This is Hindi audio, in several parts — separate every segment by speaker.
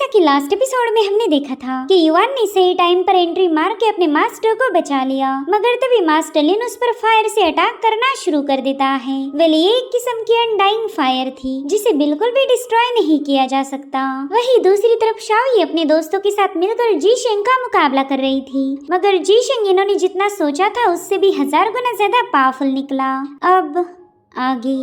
Speaker 1: कि लास्ट एपिसोड में हमने देखा था कि युवान ने सही टाइम पर एंट्री मार के अपने मास्टर को बचा लिया, मगर तभी मास्टर लिन उस पर फायर से अटैक करना शुरू कर देता है। वेल ये एक किस्म की अनडाइंग फायर थी जिसे बिल्कुल भी डिस्ट्रॉय नहीं किया जा सकता। वहीं दूसरी तरफ शाओई अपने दोस्तों के साथ मिलकर जी शेंग का मुकाबला कर रही थी, मगर जी शेंग इन्होंने जितना सोचा था उससे भी 1000 गुना ज्यादा पावरफुल निकला। अब आगे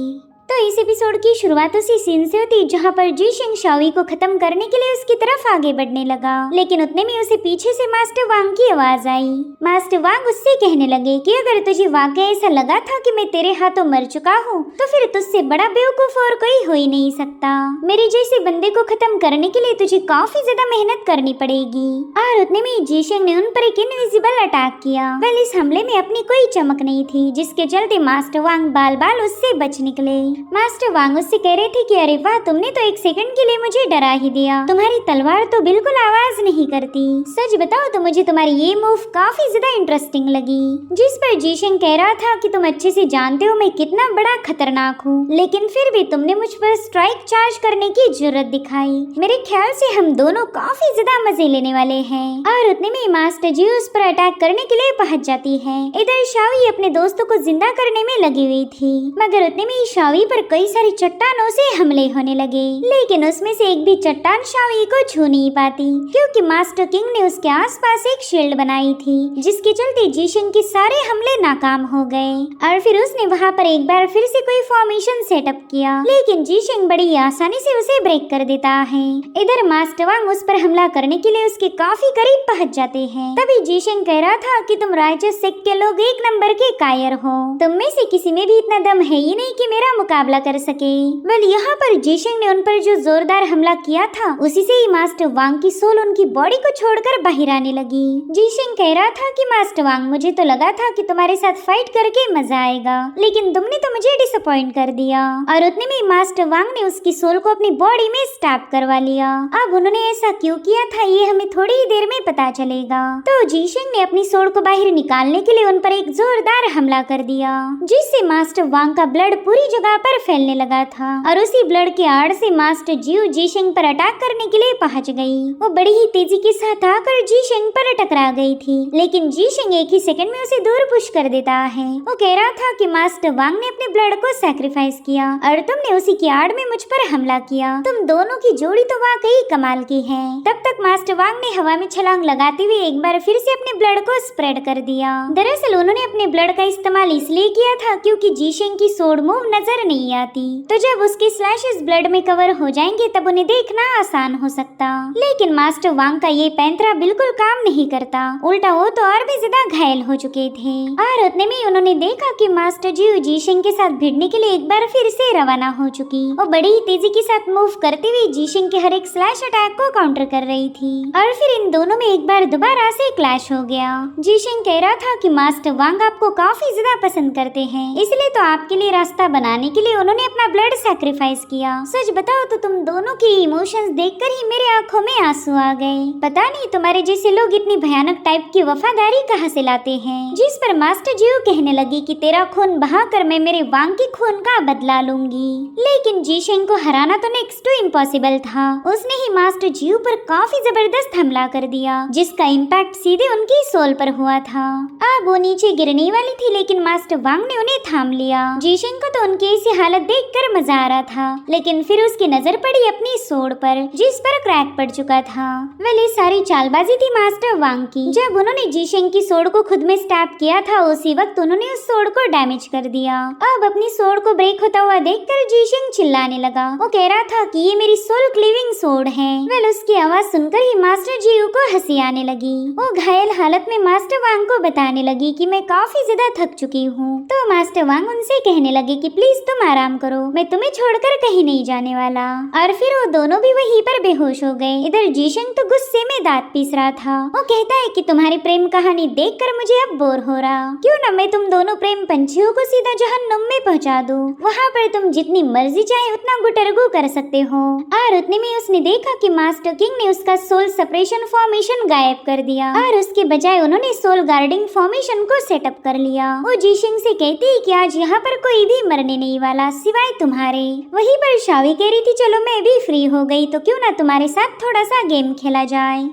Speaker 1: तो इस एपिसोड की शुरुआत उसी सीन से होती जहाँ पर जी शेंग शाओई को खत्म करने के लिए उसकी तरफ आगे बढ़ने लगा, लेकिन उतने में उसे पीछे से मास्टर वांग की आवाज आई। मास्टर वांग उससे कहने लगे कि अगर तुझे वाकई ऐसा लगा था कि मैं तेरे हाथों मर चुका हूँ तो फिर तुझसे बड़ा बेवकूफ और कोई हो ही नहीं सकता। मेरे जैसे बंदे को खत्म करने के लिए तुझे काफी ज्यादा मेहनत करनी पड़ेगी। और उतने में जी शेंग ने उन पर एक इनविजिबल अटैक किया। वेल इस हमले में अपनी कोई चमक नहीं थी, जिसके चलते मास्टर वांग बाल बाल उससे बच निकले। मास्टर वांग उससे कह रहे थे कि अरे वाह, तुमने तो एक सेकंड के लिए मुझे डरा ही दिया। तुम्हारी तलवार तो बिल्कुल आवाज नहीं करती। सच बताओ तो मुझे तुम्हारी ये मूव काफी ज्यादा इंटरेस्टिंग लगी। जिस पर जी शेंग कह रहा था कि तुम अच्छे से जानते हो मैं कितना बड़ा खतरनाक हूँ, लेकिन फिर भी तुमने मुझ पर स्ट्राइक चार्ज करने की जरूरत दिखाई। मेरे ख्याल से हम दोनों काफी ज्यादा मजे लेने वाले हैं। और उतने में मास्टर जी उस पर अटैक करने के लिए पहुंच जाती है। इधर शाओई अपने दोस्तों को जिंदा करने में लगी हुई थी, मगर उतने में शाओई पर कई सारी चट्टानों से हमले होने लगे, लेकिन उसमें से एक भी चट्टान शाओई को छू नहीं पाती, क्योंकि मास्टर किंग ने उसके आसपास एक शील्ड बनाई थी, जिसके चलते जी शेंग के सारे हमले नाकाम हो गए। और फिर उसने वहां पर एक बार फिर से कोई फॉर्मेशन सेटअप किया, लेकिन जी शेंग बड़ी आसानी से उसे ब्रेक कर देता है। इधर मास्टर वांग उस पर हमला करने के लिए उसके काफी करीब पहुंच जाते हैं। तभी जी शेंग कह रहा था कि तुम राइचस सेक्ट के लोग एक नंबर के कायर हो, तुम में से किसी में भी इतना दम है ही नहीं कि मेरा मुकाबला कर सके। वेल यहाँ पर जी शेंग ने उन पर जो जोरदार हमला किया था उसी से ही मास्टर वांग की सोल उनकी बॉडी को छोड़कर बाहर आने लगी। जी शेंग कह रहा था कि मास्टर वांग, मुझे तो लगा था कि तुम्हारे साथ फाइट करके मजा आएगा, लेकिन तुमने तो मुझे डिसअपॉइंट कर दिया। और उतने में मास्टर वांग ने उसकी सोल को अपनी बॉडी में स्टैब करवा लिया। अब उन्होंने ऐसा क्यों किया था ये हमें थोड़ी ही देर में पता चलेगा। तो जी शेंग ने अपनी सोल को बाहर निकालने के लिए उन पर एक जोरदार हमला कर दिया, जिससे मास्टर वांग का ब्लड पूरी जगह पर फैलने लगा था। और उसी ब्लड के आड़ से मास्टर जियो जी शेंग पर अटैक करने के लिए पहुंच गई। वो बड़ी ही तेजी के साथ आकर जी शेंग पर टकरा गई थी, लेकिन जी शेंग एक ही सेकंड में उसे दूर पुश कर देता है। वो कह रहा था कि मास्टर वांग ने अपने ब्लड को सैक्रिफाइस किया और तुमने उसी की आड़ में मुझ पर हमला किया। तुम दोनों की जोड़ी तो वाकई कमाल की है। तब तक मास्टर वांग ने हवा में छलांग लगाते हुए एक बार फिर से अपने ब्लड को स्प्रेड कर दिया। दरअसल उन्होंने अपने ब्लड का इस्तेमाल इसलिए किया था क्योंकि जी शेंग की सोड मूव नजर नहीं आती, तो जब उसके स्लैशेस ब्लड में कवर हो जाएंगे तब उन्हें देखना आसान हो सकता। लेकिन मास्टर वांग का ये पैंतरा बिल्कुल काम नहीं करता, उल्टा वो तो और भी ज्यादा घायल हो चुके थे। और उतने में उन्होंने देखा कि मास्टर जी शेंग के साथ भिड़ने के लिए एक बार फिर से रवाना हो चुकी। वो बड़ी ही तेजी के साथ मूव करते हुए जी शेंग के हर एक स्लैश अटैक को काउंटर कर रही थी। और फिर इन दोनों में एक बार दोबारा से क्लैश हो गया। जी शेंग कह रहा था कि मास्टर वांग आपको काफी ज्यादा पसंद करते हैं, इसलिए तो आपके लिए रास्ता बनाने के लिए उन्होंने अपना ब्लड सैक्रिफाइस किया। सच बताओ तो तुम दोनों की इमोशंस देखकर ही मेरे आंखों में आंसू आ गए। पता नहीं तुम्हारे जैसे लोग इतनी भयानक टाइप की वफादारी कहाँ से लाते हैं। जिस पर मास्टर जियो कहने लगी कि तेरा खून बहाकर मैं मेरे वांग के खून का बदला लूंगी। लेकिन जी शेंग को हराना तो नेक्स्ट टू इम्पॉसिबल था। उसने ही मास्टर जियो पर काफी जबरदस्त हमला कर दिया, जिसका इम्पैक्ट सीधे उनकी सोल पर हुआ था। अब वो नीचे गिरने वाली थी, लेकिन मास्टर वांग ने उन्हें थाम लिया। जी शेंग को तो उनकी ऐसी हालत देखकर मजा आ रहा था, लेकिन फिर उसकी नजर पड़ी अपनी सोड पर, जिस पर क्रैक पड़ चुका था। वेल ये सारी चालबाजी थी मास्टर वांग की। जब उन्होंने जी शेंग की सोड को खुद में स्टैब किया था, उसी वक्त उन्होंने उस सोड को डैमेज कर दिया। अब अपनी सोड को ब्रेक होता हुआ देखकर जी शेंग चिल्लाने लगा। वो कह रहा था कि ये मेरी सोल क्लीविंग सोड है। वेल उसकी आवाज सुनकर ही मास्टर जियो को हंसी आने लगी। वो घायल हालत में मास्टर वांग को बताने लगी कि मैं काफी ज्यादा थक चुकी हूँ। तो मास्टर वांग उनसे कहने लगे कि प्लीज तुम आराम करो, मैं तुम्हें छोड़कर कहीं नहीं जाने वाला। और फिर वो दोनों भी वहीं पर बेहोश हो गए। इधर जी शेंग तो गुस्से में दांत पीस रहा था। वो कहता है कि तुम्हारी प्रेम कहानी देखकर मुझे अब बोर हो रहा, क्यों न मैं तुम दोनों प्रेम पंछियों को सीधा जहन्नुम में पहुंचा दूं। वहाँ पर तुम जितनी मर्जी चाहे उतना गुटरगु कर सकते हो। और उतने में उसने देखा कि मास्टर किंग ने उसका सोल सेपरेशन फॉर्मेशन गायब कर दिया और उसके बजाय उन्होंने सोल गार्डिंग फॉर्मेशन को सेटअप कर लिया। वो जी शेंग से कहती है कि आज यहाँ पर कोई भी मरने नहीं वाला सिवाय तुम्हारे। वहीं पर शावी कह रही थी चलो मैं भी फ्री हो गई तो क्यों ना तुम्हारे साथ थोड़ा सा गेम खेला जाए।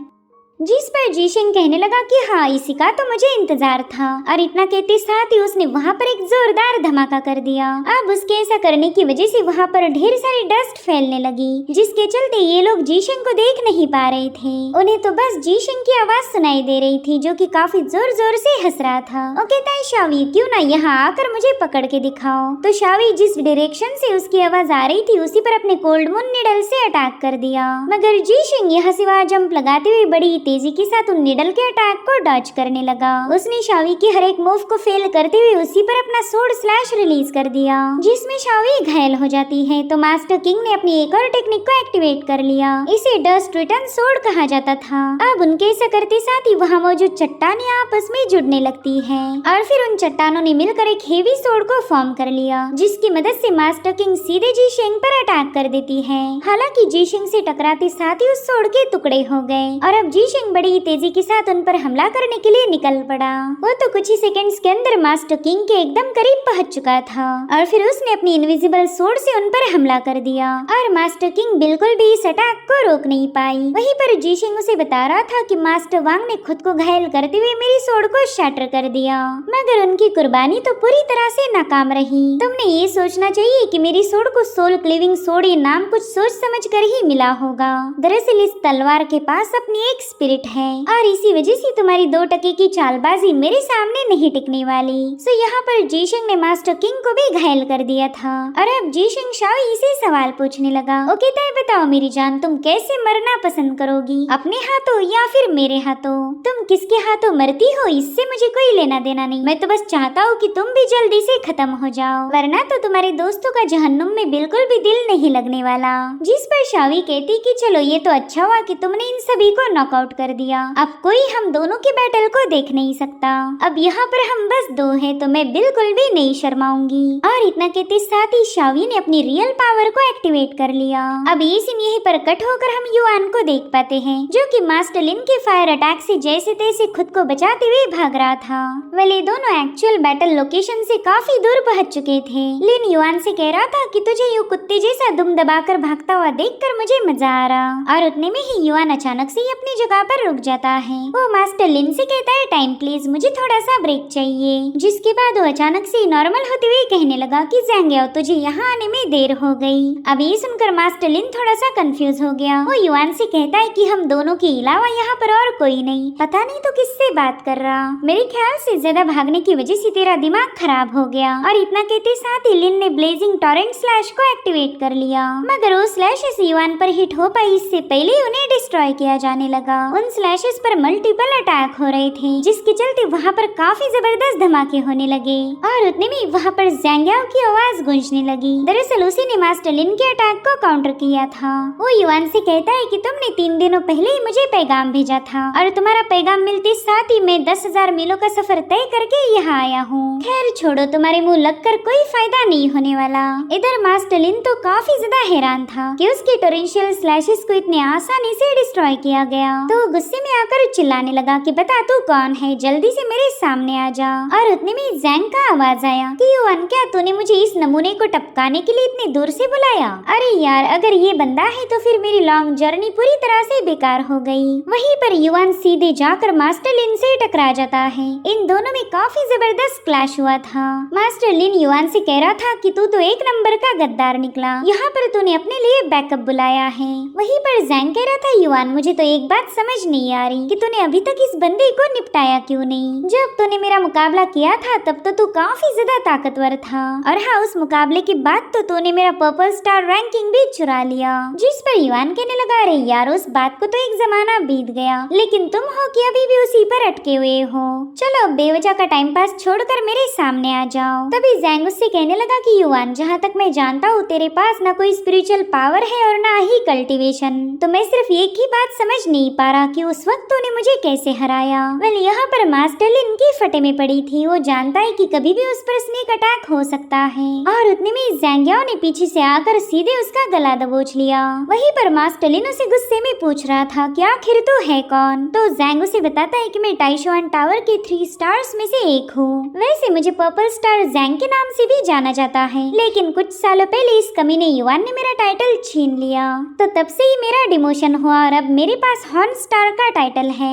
Speaker 1: जिस पर जीशिंग कहने लगा कि हाँ इसी का तो मुझे इंतजार था, और इतना कहते साथ ही उसने वहाँ पर एक जोरदार धमाका कर दिया। अब उसके ऐसा करने की वजह से वहाँ पर ढेर सारी डस्ट फैलने लगी, जिसके चलते ये लोग जीशिंग को देख नहीं पा रहे थे। उन्हें तो बस जीशिंग की आवाज सुनाई दे रही थी जो कि काफी जोर जोर से हंस रहा था। वो कहता है शावी क्यों ना यहाँ आकर मुझे पकड़ के दिखाओ। तो शावी जिस डायरेक्शन से उसकी आवाज आ रही थी उसी पर अपने कोल्ड मून निडल से अटैक कर दिया, मगर जीशिंग यहाँ से वहाँ जंप लगाते हुए बड़ी तेजी के साथ उन निडल के अटैक को डॉज करने लगा। उसने शावी की हर एक मूव को फेल करते हुए उसी पर अपना सोर्ड स्लैश रिलीज कर दिया, जिसमें शावी घायल हो जाती है। तो मास्टर किंग ने अपनी एक और टेक्निक को एक्टिवेट कर लिया, इसे डस्ट रिटर्न सोर्ड कहा जाता था। अब उनके ऐसा करते साथ ही वहाँ मौजूद चट्टानें आपस में जुड़ने लगती है और फिर उन चट्टानों ने मिलकर एक हेवी सोर्ड को फॉर्म कर लिया, जिसकी मदद से मास्टर किंग सीधे जीशिंग पर अटैक कर देती है। हालांकि जीशिंग से टकराते साथ ही उस सोर्ड के टुकड़े हो गए और अब जीशिंग बड़ी तेजी के साथ उन पर हमला करने के लिए निकल पड़ा। वो तो कुछ ही सेकंड्स के अंदर मास्टर किंग के एकदम करीब पहुंच चुका था और फिर उसने अपनी इनविजिबल सोर्ड से उन पर हमला कर दिया और मास्टर किंग बिल्कुल भी इस अटैक को रोक नहीं पाई। वहीं पर जीशिंग उसे बता रहा था कि मास्टर वांग ने खुद को घायल करते हुए मेरी सोर्ड को शैटर कर दिया, मगर उनकी कुर्बानी तो पूरी तरह से नाकाम रही। तुमने ये सोचना चाहिए कि मेरी सोर्ड को सोल क्लीविंग सोर्ड ये नाम कुछ सोच समझ कर ही मिला होगा। दरअसल इस तलवार के पास अपनी एक स्पिरिट है और इसी वजह से तुम्हारी 2 टके की चालबाजी मेरे सामने नहीं टिकने वाली। सो यहाँ पर जीशिंग ने मास्टर किंग को भी घायल कर दिया था और अब जीशिंग शावी से सवाल पूछने लगा। वो कहता है बताओ मेरी जान तुम कैसे मरना पसंद करोगी, अपने हाथों या फिर मेरे हाथों? तुम किसके हाथों मरती हो इससे मुझे कोई लेना देना नहीं, मैं तो बस चाहता हूँ कि तुम भी जल्दी से खत्म हो जाओ, वरना तो तुम्हारे दोस्तों का जहन्नुम में बिल्कुल भी दिल नहीं लगने वाला। जिस पर शावी कहती कि चलो ये तो अच्छा हुआ कि तुमने इन सभी को नॉकआउट कर दिया, अब कोई हम दोनों के बैटल को देख नहीं सकता। अब यहाँ पर हम बस 2 हैं तो मैं बिल्कुल भी नहीं शर्माऊंगी। और इतना कहते साथ ही शावी ने अपनी रियल पावर को एक्टिवेट कर लिया। अब ये सीन यहीं पर कट होकर हम युआन को देख पाते हैं जो कि मास्टर लिन के फायर अटैक से जैसे तैसे खुद को बचाते हुए भाग रहा था। वेल ये दोनों एक्चुअल बैटल लोकेशन से काफी दूर पहुंच चुके थे। लिन युआन से कह रहा था कि तुझे यूं कुत्ते जैसा दुम दबाकर भागता हुआ देखकर मुझे मजा आ रहा, और उतने में ही युआन अचानक से ही अपनी जगह पर रुक जाता है। वो मास्टर लिन से कहता है टाइम प्लीज मुझे थोड़ा सा ब्रेक चाहिए, जिसके बाद वो अचानक से नॉर्मल होते हुए कहने लगा कि ज़ैंगियाओ तुझे यहाँ आने में देर हो गई। अब ये सुनकर मास्टर लिन थोड़ा सा कंफ्यूज हो गया। वो युआन से कहता है कि हम दोनों के अलावा यहाँ पर और कोई नहीं, पता नहीं तो किससे बात कर रहा, मेरे ख्याल से ज्यादा भागने की वजह से तेरा दिमाग खराब हो गया। और इतना कहते साथ ही लिन ने ब्लेजिंग टॉरेंट स्लैश को एक्टिवेट कर लिया, मगर वो स्लैशेस युआन पर हिट हो पाई इससे पहले उन्हें डिस्ट्रॉय किया जाने लगा। उन स्लैशेस पर मल्टीपल अटैक हो रहे थे, जिसके चलते वहाँ पर काफी जबरदस्त धमाके होने लगे और उतने में वहाँ पर ज़ैंगियाओ की आवाज गूंजने लगी। दरअसल उसी ने मास्टर लिन के अटैक को काउंटर किया था। वो युआन से कहता है कि तुमने 3 दिनों पहले ही मुझे पैगाम भेजा था और तुम्हारा पैगाम मिलते साथ ही मैं 10,000 मीलों का सफर तय करके यहाँ आया हूँ। खैर छोड़ो, तुम्हारे मुँह लगकर कोई फायदा नहीं होने वाला। इधर मास्टर लिन तो काफी ज्यादा हैरान था कि उसके टोरेंशियल स्लैशेस को इतने आसानी से डिस्ट्रॉय किया गया। तो गुस्से में आकर चिल्लाने लगा कि बता तू कौन है, जल्दी से मेरे सामने आ जा। और उतने में ज़ैंग का आवाज आया कि युआन क्या तूने मुझे इस नमूने को टपकाने के लिए इतने दूर से बुलाया? अरे यार अगर ये बंदा है तो फिर मेरी लॉन्ग जर्नी पूरी तरह से बेकार हो गई। वहीं पर युआन सीधे जाकर मास्टर लिन से टकरा जाता है। इन दोनों में काफी जबरदस्त क्लैश हुआ था। मास्टर लिन युआन से कह रहा था कि तू तो एक नंबर का गद्दार निकला, यहाँ पर तूने अपने लिए बैकअप बुलाया है। वहीं पर ज़ैंग कह रहा था युआन मुझे तो एक बात समझ नहीं आ रही कि तूने अभी तक इस बंदे को निपटाया क्यों नहीं। जब तूने मेरा मुकाबला किया था तब तो तू काफी ज्यादा ताकतवर था, और हाँ उस मुकाबले के बाद तो तूने मेरा पर्पल स्टार रैंकिंग भी चुरा लिया। जिस पर युआन कहने लगा अरे यार उस बात को तो एक जमाना बीत गया, लेकिन तुम हो कि अभी भी उसी पर अटके हुए हो। चलो बेवजह का टाइम पास छोड़कर मेरे सामने आ जाओ। तभी ज़ैंग उससे कहने लगा कि युआन जहाँ तक मैं जानता हूँ तेरे पास ना कोई स्पिरिचुअल पावर है और ना ही कल्टीवेशन, तो मैं सिर्फ एक ही बात समझ नहीं पा रहा पारा कि उस वक्त तूने मुझे कैसे हराया। वेल यहाँ पर मास्टर लिन की फटे में पड़ी थी। वो जानता है कि कभी भी उस पर स्नेक अटैक हो सकता है और उतने में ज़ैंग याओ ने पीछे से आकर सीधे उसका गला दबोच लिया। वहीं पर मास्टर लिन उसे गुस्से में पूछ रहा था कि आखिर तू है कौन। तो ज़ैंग उसे बताता है कि मैं टाइशुआन टावर के 3 स्टार्स में से एक हूँ। वैसे मुझे पर्पल स्टार ज़ैंग के नाम से भी जाना जाता है, लेकिन कुछ सालों पहले इस कमीने युआन ने मेरा टाइटल छीन लिया, तो तब से ही मेरा डिमोशन हुआ और अब मेरे पास हॉर्न स्टार का टाइटल है।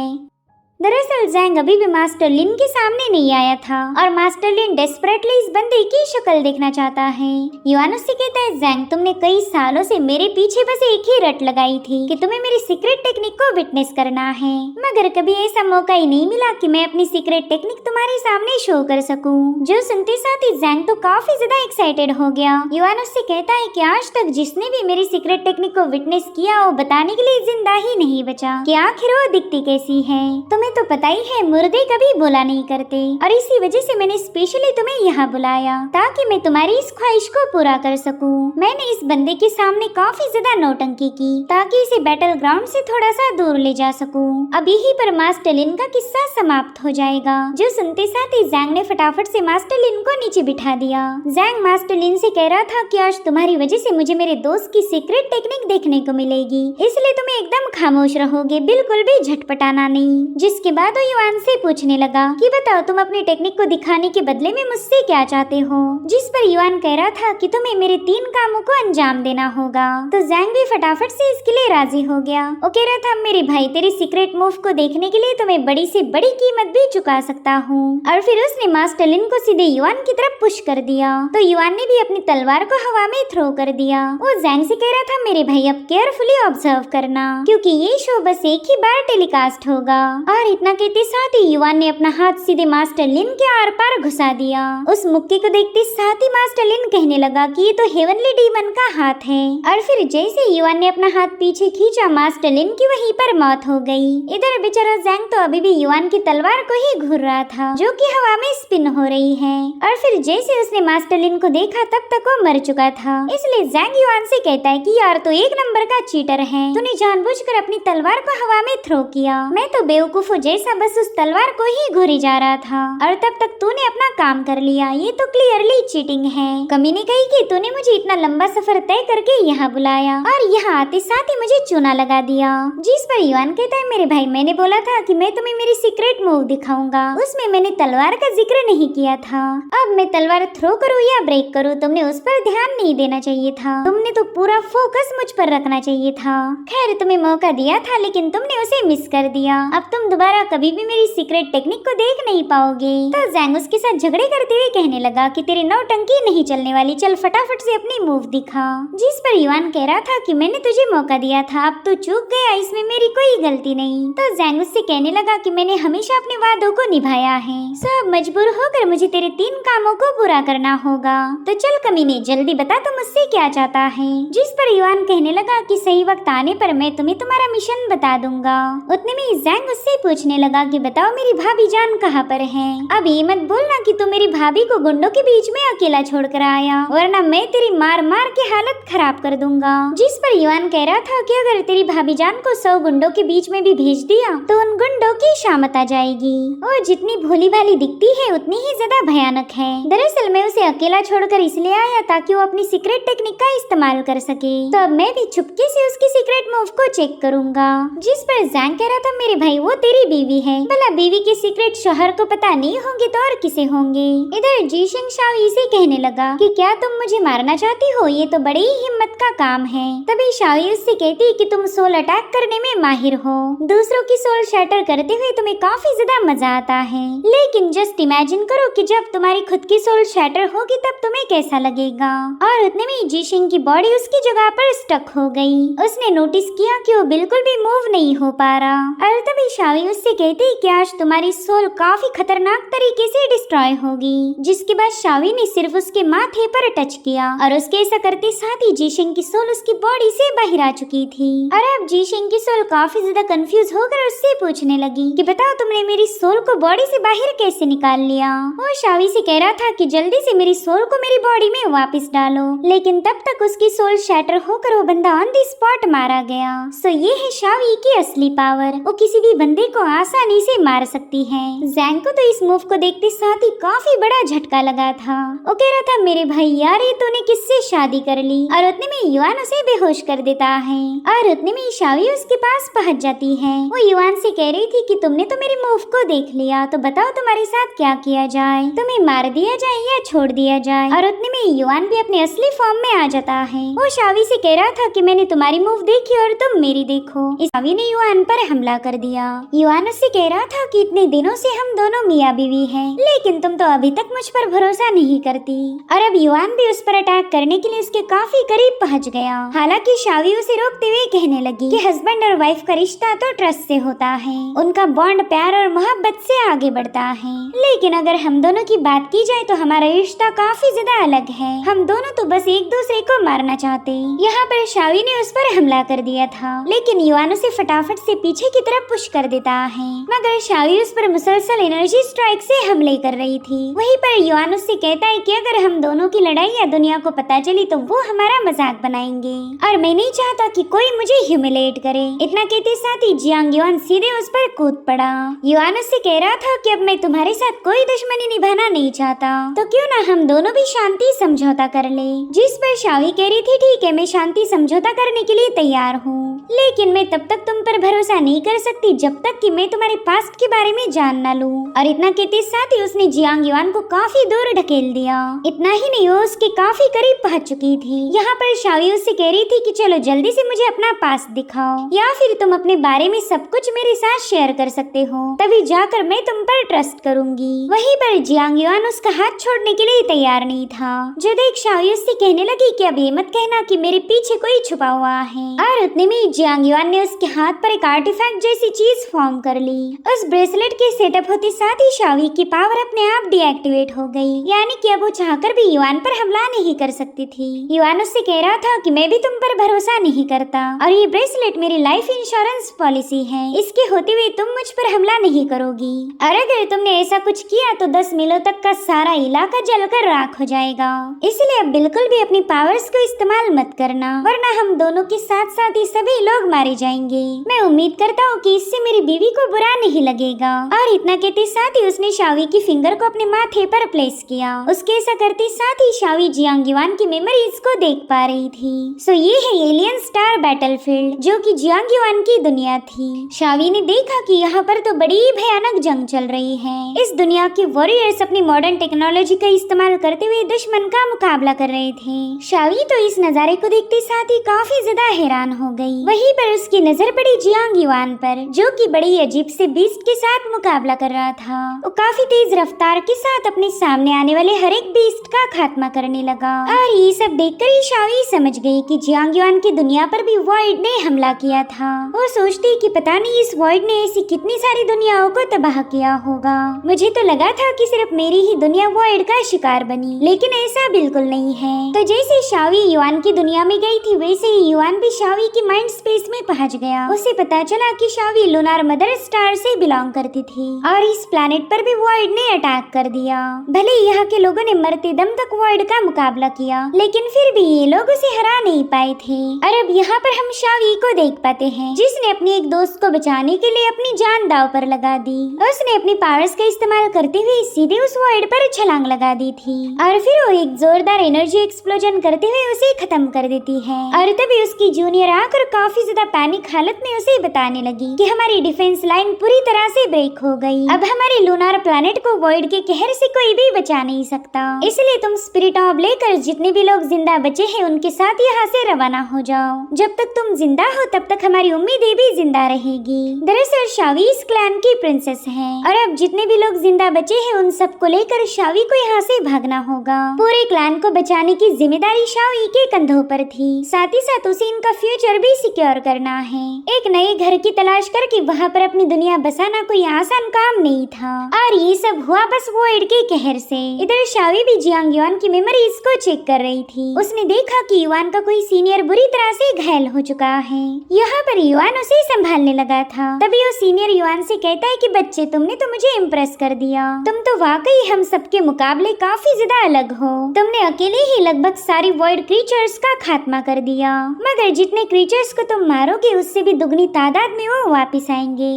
Speaker 1: दरअसल ज़ैंग अभी भी मास्टर लिन के सामने नहीं आया था और मास्टर लिन डेस्परेटली इस बंदे की शक्ल देखना चाहता है। युआन उससे कहता है, ज़ैंग तुमने कई सालों से मेरे पीछे बस एक ही रट लगाई थी कि तुम्हें मेरी सीक्रेट टेक्निक को विटनेस करना है, मगर कभी ऐसा मौका ही नहीं मिला कि मैं अपनी सीक्रेट टेक्निक तुम्हारे सामने शो कर सकूं। जो सुनते साथ ही ज़ैंग तो काफी ज्यादा एक्साइटेड हो गया। युआन उससे कहता है कि आज तक जिसने भी मेरी सीक्रेट टेक्निक को विटनेस किया वो बताने के लिए जिंदा ही नहीं बचा कि आखिर वो दिखती कैसी है। तुम्हें तो पता ही है मुर्दे कभी बोला नहीं करते और इसी वजह से मैंने स्पेशली तुम्हें यहाँ बुलाया ताकि मैं तुम्हारी इस ख्वाहिश को पूरा कर सकूं। मैंने इस बंदे के सामने काफी ज्यादा नौटंकी की ताकि इसे बैटल ग्राउंड से थोड़ा सा दूर ले जा सकूं। अब यहीं पर मास्टर लिन का किस्सा समाप्त हो जाएगा। जो सुनते साथ ही ज़ैंग ने फटाफट से मास्टर लिन को नीचे बिठा दिया। ज़ैंग मास्टर लिन से कह रहा था कि आज तुम्हारी वजह से मुझे मेरे दोस्त की सीक्रेट टेक्निक देखने को मिलेगी, इसलिए तुम एकदम खामोश रहोगे, बिल्कुल भी झटपटाना नहीं। जिसके बाद वो युआन से पूछने लगा कि बताओ तुम अपनी टेक्निक को दिखाने के बदले में मुझसे क्या चाहते हो। जिस पर युआन कह रहा था कि तुम्हें मेरे 3 कामों को अंजाम देना होगा। तो ज़ैंग भी फटाफट से इसके लिए राजी हो गया। वो कह रहा था, मेरे भाई तेरी सीक्रेट मूव को देखने के लिए तुम्हें बड़ी से बड़ी कीमत भी चुका सकता हूँ। और फिर उसने मास्टर लिन को सीधे युआन की तरफ पुश कर दिया। तो युआन ने भी अपनी तलवार को हवा में थ्रो कर दिया। वो ज़ैंग से कह रहा था, मेरे भाई अब केयरफुली ऑब्जर्व करना क्योंकि ये शो बस एक ही बार टेलीकास्ट होगा। और इतना कहते साथ ही युआन ने अपना हाथ सीधे मास्टर लिन के आर पार घुसा दिया। उस मुक्के को देखते साथ ही मास्टर लिन कहने लगा कि ये तो हेवनली डीमन का हाथ है। और फिर जैसे युआन ने अपना हाथ पीछे खींचा, मास्टर लिन की वहीं पर मौत हो गई। इधर बेचारा ज़ैंग तो अभी भी युआन की तलवार को ही घूर रहा था जो कि हवा में स्पिन हो रही है। और फिर जैसे उसने मास्टर लिन को देखा तब तक वो मर चुका था। इसलिए ज़ैंग युआन से कहता है कि यार तो 1 नंबर का चीटर है, तूने जानबूझकर अपनी तलवार को हवा में थ्रो किया। मैं तो बेवकूफों जैसा बस उस तलवार को ही घूरी जा रहा था और तब तक तूने अपना काम कर लिया। ये तो क्लियरली चीटिंग है। कमीने कही कि तूने मुझे इतना लंबा सफर तय करके यहाँ बुलाया और यहाँ आते साथ ही मुझे चूना लगा दिया। जिस पर युआन कहता है, मेरे भाई मैंने बोला था कि मैं तुम्हें मेरी सीक्रेट मूव दिखाऊंगा, उसमें मैंने तलवार का जिक्र नहीं किया था। अब मैं तलवार थ्रो करूँ या ब्रेक करूँ तुमने उस पर ध्यान नहीं देना चाहिए था। तुमने तो पूरा फोकस मुझ पर रखना चाहिए था। खैर तुम्हें मौका दिया था लेकिन तुमने उसे मिस कर दिया। अब तुम दोबारा कभी भी मेरी सीक्रेट टेक्निक को देख नहीं पाओगे। तो ज़ैंग उसके साथ झगड़े करते हुए कहने लगा कि तेरी नौटंकी नहीं चलने वाली, चल फटाफट से अपनी मूव दिखा। जिस पर युआन कह रहा था कि मैंने तुझे मौका दिया था, अब तू चूक गया, इसमें मेरी कोई गलती नहीं। तो ज़ैंग उससे कहने लगा कि मैंने हमेशा अपने वादों को निभाया है, सब मजबूर होकर मुझे तेरे 3 कामों को पूरा करना होगा। तो चल कमीने जल्दी बता तू मुझसे क्या चाहता है। जिस पर युआन कहने लगा कि सही वक्त आने पर मैं तुम्हें तुम्हारा मिशन बता दूंगा। उतने में ज़ैंग उससे पूछने लगा कि बताओ मेरी भाभी जान कहाँ पर है। अब ये मत बोलना कि तू मेरी भाभी को गुंडों के बीच में अकेला छोड़कर आया, वरना मैं तेरी मार मार के हालत खराब कर दूंगा। जिस पर युआन कह रहा था कि अगर तेरी भाभी जान को 100 गुंडों के बीच में भी भेज दिया तो उन गुंडों की शामत आ जाएगी। वो जितनी भोली भाली दिखती है उतनी ही ज्यादा भयानक है। दरअसल मैं उसे अकेला छोड़कर इसलिए आया ताकि वो अपनी सीक्रेट टेक्निक का इस्तेमाल कर सके। तो अब मैं भी चुपके से उसकी सीक्रेट मूव को चेक करूंगा। जिस पर ज़ैंग कह रहा था, मेरे भाई वो तेरी बीवी है, भला बीवी के सीक्रेट शोहर को पता नहीं होंगे तो और किसे होंगे। इधर जीशिंग शाओई से कहने लगा कि क्या तुम मुझे मारना चाहती हो, ये तो बड़ी ही हिम्मत का काम है। तभी शाओई उससे कहती कि तुम सोल अटैक करने में माहिर हो, दूसरों की सोल शैटर करते हुए तुम्हें काफी ज्यादा मजा आता है, लेकिन जस्ट इमेजिन करो कि जब तुम्हारी खुद की सोल शैटर होगी तब तुम्हें कैसा लगेगा। और उतने में जीशिंग की बॉडी उसकी जगह पर स्टक हो गई। उसने नोटिस किया कि वो बिल्कुल भी मूव नहीं हो पा रहा और तभी शाओई उससे कहती है कि आज तुम्हारी सोल काफी खतरनाक तरीके से डिस्ट्रॉय होगी। जिसके बाद शावी ने सिर्फ उसके माथे पर टच किया और उसके ऐसा करते साथ ही जीशेंग की सोल उसकी बॉडी से बाहर आ चुकी थी। और अब जीशेंग की सोल काफी ज्यादा कंफ्यूज होकर उससे पूछने लगी कि बताओ तुमने मेरी सोल को बॉडी से बाहर कैसे निकाल लिया। वो शावी से कह रहा था कि जल्दी से मेरी सोल को मेरी बॉडी में वापस डालो, लेकिन तब तक उसकी सोल शैटर होकर वो बंदा ऑन द स्पॉट मारा गया। सो ये है शावी की असली पावर, वो किसी भी बंदे को आसानी से मार सकती है। जैंग को तो इस मूव को देखते साथ ही काफी बड़ा झटका लगा था। वो कह रहा था मेरे भाई यार ये तूने किससे शादी कर ली, और उतने में युआन उसे बेहोश कर देता है और उतने में शावी उसके पास पहुंच जाती है। वो युआन से कह रही थी कि तुमने तो मेरे मूव को देख लिया, तो बताओ तुम्हारे साथ क्या किया जाए, तुम्हें मार दिया जाए या छोड़ दिया जाए। और उतने में युआन भी अपने असली फॉर्म में आ जाता है। वो शावी से कह रहा था कि मैंने तुम्हारी मूव देखी और तुम मेरी देखो। इस शावी ने युआन पर हमला कर दिया। युआन उससे कह रहा था कि इतने दिनों से हम दोनों मियाँ बीवी हैं, लेकिन तुम तो अभी तक मुझ पर भरोसा नहीं करती। और अब युआन भी उस पर अटैक करने के लिए उसके काफी करीब पहुंच गया। हालांकि शावी उसे रोकते हुए कहने लगी कि हस्बैंड और वाइफ का रिश्ता तो ट्रस्ट से होता है, उनका बॉन्ड प्यार और मोहब्बत से आगे बढ़ता है। लेकिन अगर हम दोनों की बात की जाए तो हमारा रिश्ता काफी ज्यादा अलग है, हम दोनों तो बस एक दूसरे को मारना चाहते। यहाँ पर शावी ने उस पर हमला कर दिया था, लेकिन युआन उसे फटाफट से पीछे की तरफ पुश कर देता है। मगर शावी उस पर मुसलसल एनर्जी स्ट्राइक से हमले कर रही थी। वहीं पर युआन उससे कहता है कि अगर हम दोनों की लड़ाई या दुनिया को पता चली तो वो हमारा मजाक बनाएंगे, और मैं नहीं चाहता कि कोई मुझे ह्यूमिलेट करे। इतना कहते साथ ही जियांग युआन सीधे उस पर कूद पड़ा। युआन उससे कह रहा था कि अब मैं तुम्हारे साथ कोई दुश्मनी निभाना नहीं चाहता, तो क्यों ना हम दोनों भी शांति समझौता कर ले। जिस पर शावी कह रही थी ठीक है मैं शांति समझौता करने के लिए तैयार हूँ, लेकिन मैं तब तक तुम पर भरोसा नहीं कर सकती जब तक कि मैं तुम्हारे पास्ट के बारे में जान न लूं। और इतना कहते साथ ही उसने जियांग युआन को काफी दूर ढकेल दिया। इतना ही नहीं वो उसके काफी करीब पहुंच चुकी थी। यहाँ पर शावी उससे कह रही थी कि चलो जल्दी से मुझे अपना पास्ट दिखाओ, या फिर तुम अपने बारे में सब कुछ मेरे साथ शेयर कर सकते हो, तभी जाकर मैं तुम पर ट्रस्ट करूंगी। वहीं पर जियांग युआन उसका हाथ छोड़ने के लिए तैयार नहीं था। जो देख शावी उससे कहने लगी कि अब ये मत कहना कि मेरे पीछे कोई छुपा हुआ है। और उतने में जियांग युआन ने उसके हाथ पर एक आर्टिफैक्ट जैसी चीज फॉर्म कर ली। उस ब्रेसलेट के सेटअप होते साथ ही शावी की पावर अपने आप डीएक्टिवेट हो गई, यानी कि अब वो चाहकर भी युआन पर हमला नहीं कर सकती थी। युआन उससे कह रहा था कि मैं भी तुम पर भरोसा नहीं करता, और ये ब्रेसलेट मेरी लाइफ इंश्योरेंस पॉलिसी है, इसके होते हुए तुम मुझ पर हमला नहीं करोगी, और अगर तुमने ऐसा कुछ किया तो 10 मीलों तक का सारा इलाका जलकर राख हो जाएगा। इसलिए अब बिल्कुल भी अपनी पावर्स को इस्तेमाल मत करना, वरना हम दोनों के साथ साथ ही सभी लोग मारे जाएंगे। मैं उम्मीद करता हूँ कि इससे मेरी बीवी को बुरा नहीं लगेगा। और इतना कहते साथ ही उसने शावी की फिंगर को अपने माथे पर प्लेस किया। उसके ऐसा करते साथ ही शावी जियांग युआन की मेमोरीज को देख पा रही थी। सो ये है एलियन स्टार बैटलफील्ड, जो कि जियांग युआन की दुनिया थी। शावी ने देखा कि यहाँ पर तो बड़ी भयानक जंग चल रही है। इस दुनिया के वॉरियर्स अपनी मॉडर्न टेक्नोलॉजी का इस्तेमाल करते हुए दुश्मन का मुकाबला कर रहे थे। शावी तो इस नजारे को देखते साथ ही काफी ज्यादा हैरान हो गई। वहीं पर उसकी नजर पड़ी जियांग युआन पर, जो कि बड़ी अजीब से बीस्ट के साथ मुकाबला कर रहा था। वो काफी तेज रफ्तार के साथ अपने सामने आने वाले हर एक बीस्ट का खात्मा करने लगा। और ये सब देखकर ही शावी समझ गई कि जियांग युआन की दुनिया पर भी वॉइड ने हमला किया था। वो सोचती कि पता नहीं इस वॉइड ने ऐसी कितनी सारी दुनियाओं को तबाह किया होगा। मुझे तो लगा था कि सिर्फ मेरी ही दुनिया वॉइड का शिकार बनी, लेकिन ऐसा बिल्कुल नहीं है। तो जैसे शावी युआन की दुनिया में गई थी, वैसे ही युआन भी शावी की माइंड स्पेस में पहुंच गया। उसे पता चला कि शावी लूनार मदर स्टार से बिलोंग करती थी, और इस प्लैनेट पर भी वॉइड ने अटैक कर दिया। भले यहाँ के लोगों ने मरते दम तक वॉइड का मुकाबला किया, लेकिन फिर भी ये लोग उसे हरा नहीं पाए थे। और अब यहाँ पर हम शावी को देख पाते हैं, जिसने अपनी एक दोस्त को बचाने के लिए अपनी जान दांव पर लगा दी। उसने अपनी पावर्स का इस्तेमाल करते हुए सीधे उस वॉइड पर छलांग लगा दी थी, और फिर वो एक जोरदार एनर्जी एक्सप्लोजन करते हुए उसे खत्म कर देती है। और तभी उसकी जूनियर आकर काफी ज्यादा पैनिक हालत में उसे बताने लगी कि हमारी डिफेंस लाइन पूरी तरह से ब्रेक हो गई। अब हमारे लूनार प्लैनेट को वॉइड के कहर से कोई भी बचा नहीं सकता, इसलिए तुम स्पिरिट ऑफ लेकर जितने भी लोग जिंदा बचे हैं उनके साथ यहाँ से रवाना हो जाओ। जब तक तुम जिंदा हो तब तक हमारी उम्मीदें भी जिंदा रहेगी। दरअसल शावी इस क्लैन की प्रिंसेस है, और अब जितने भी लोग जिंदा बचे हैं उन सबको लेकर शावी को यहाँ से भागना होगा। पूरे क्लैन को बचाने की जिम्मेदारी शावी के कंधों पर थी, साथ ही साथ उसे इनका फ्यूचर भी सिक्योर करना है। एक नए घर की तलाश करके वहाँ पर अपनी दुनिया बसाना कोई आसान काम नहीं था और ये सब हुआ बस वॉइड के कहर से। इधर शावी भी जियांग युआन की मेमोरीज को चेक कर रही थी। उसने देखा कि युआन का कोई सीनियर बुरी तरह से घायल हो चुका है। यहाँ पर युआन उसे संभालने लगा था। तभी वो सीनियर युआन से कहता है कि बच्चे, तुमने तो मुझे इम्प्रेस कर दिया। तुम तो वाकई हम सबके मुकाबले काफी ज्यादा अलग हो। तुमने अकेले ही लगभग सारी वॉइड क्रीचर्स का खात्मा कर दिया, मगर जितने क्रीचर्स को तुम मारोगे उससे भी दुगनी तादाद में वो वापस आएंगे।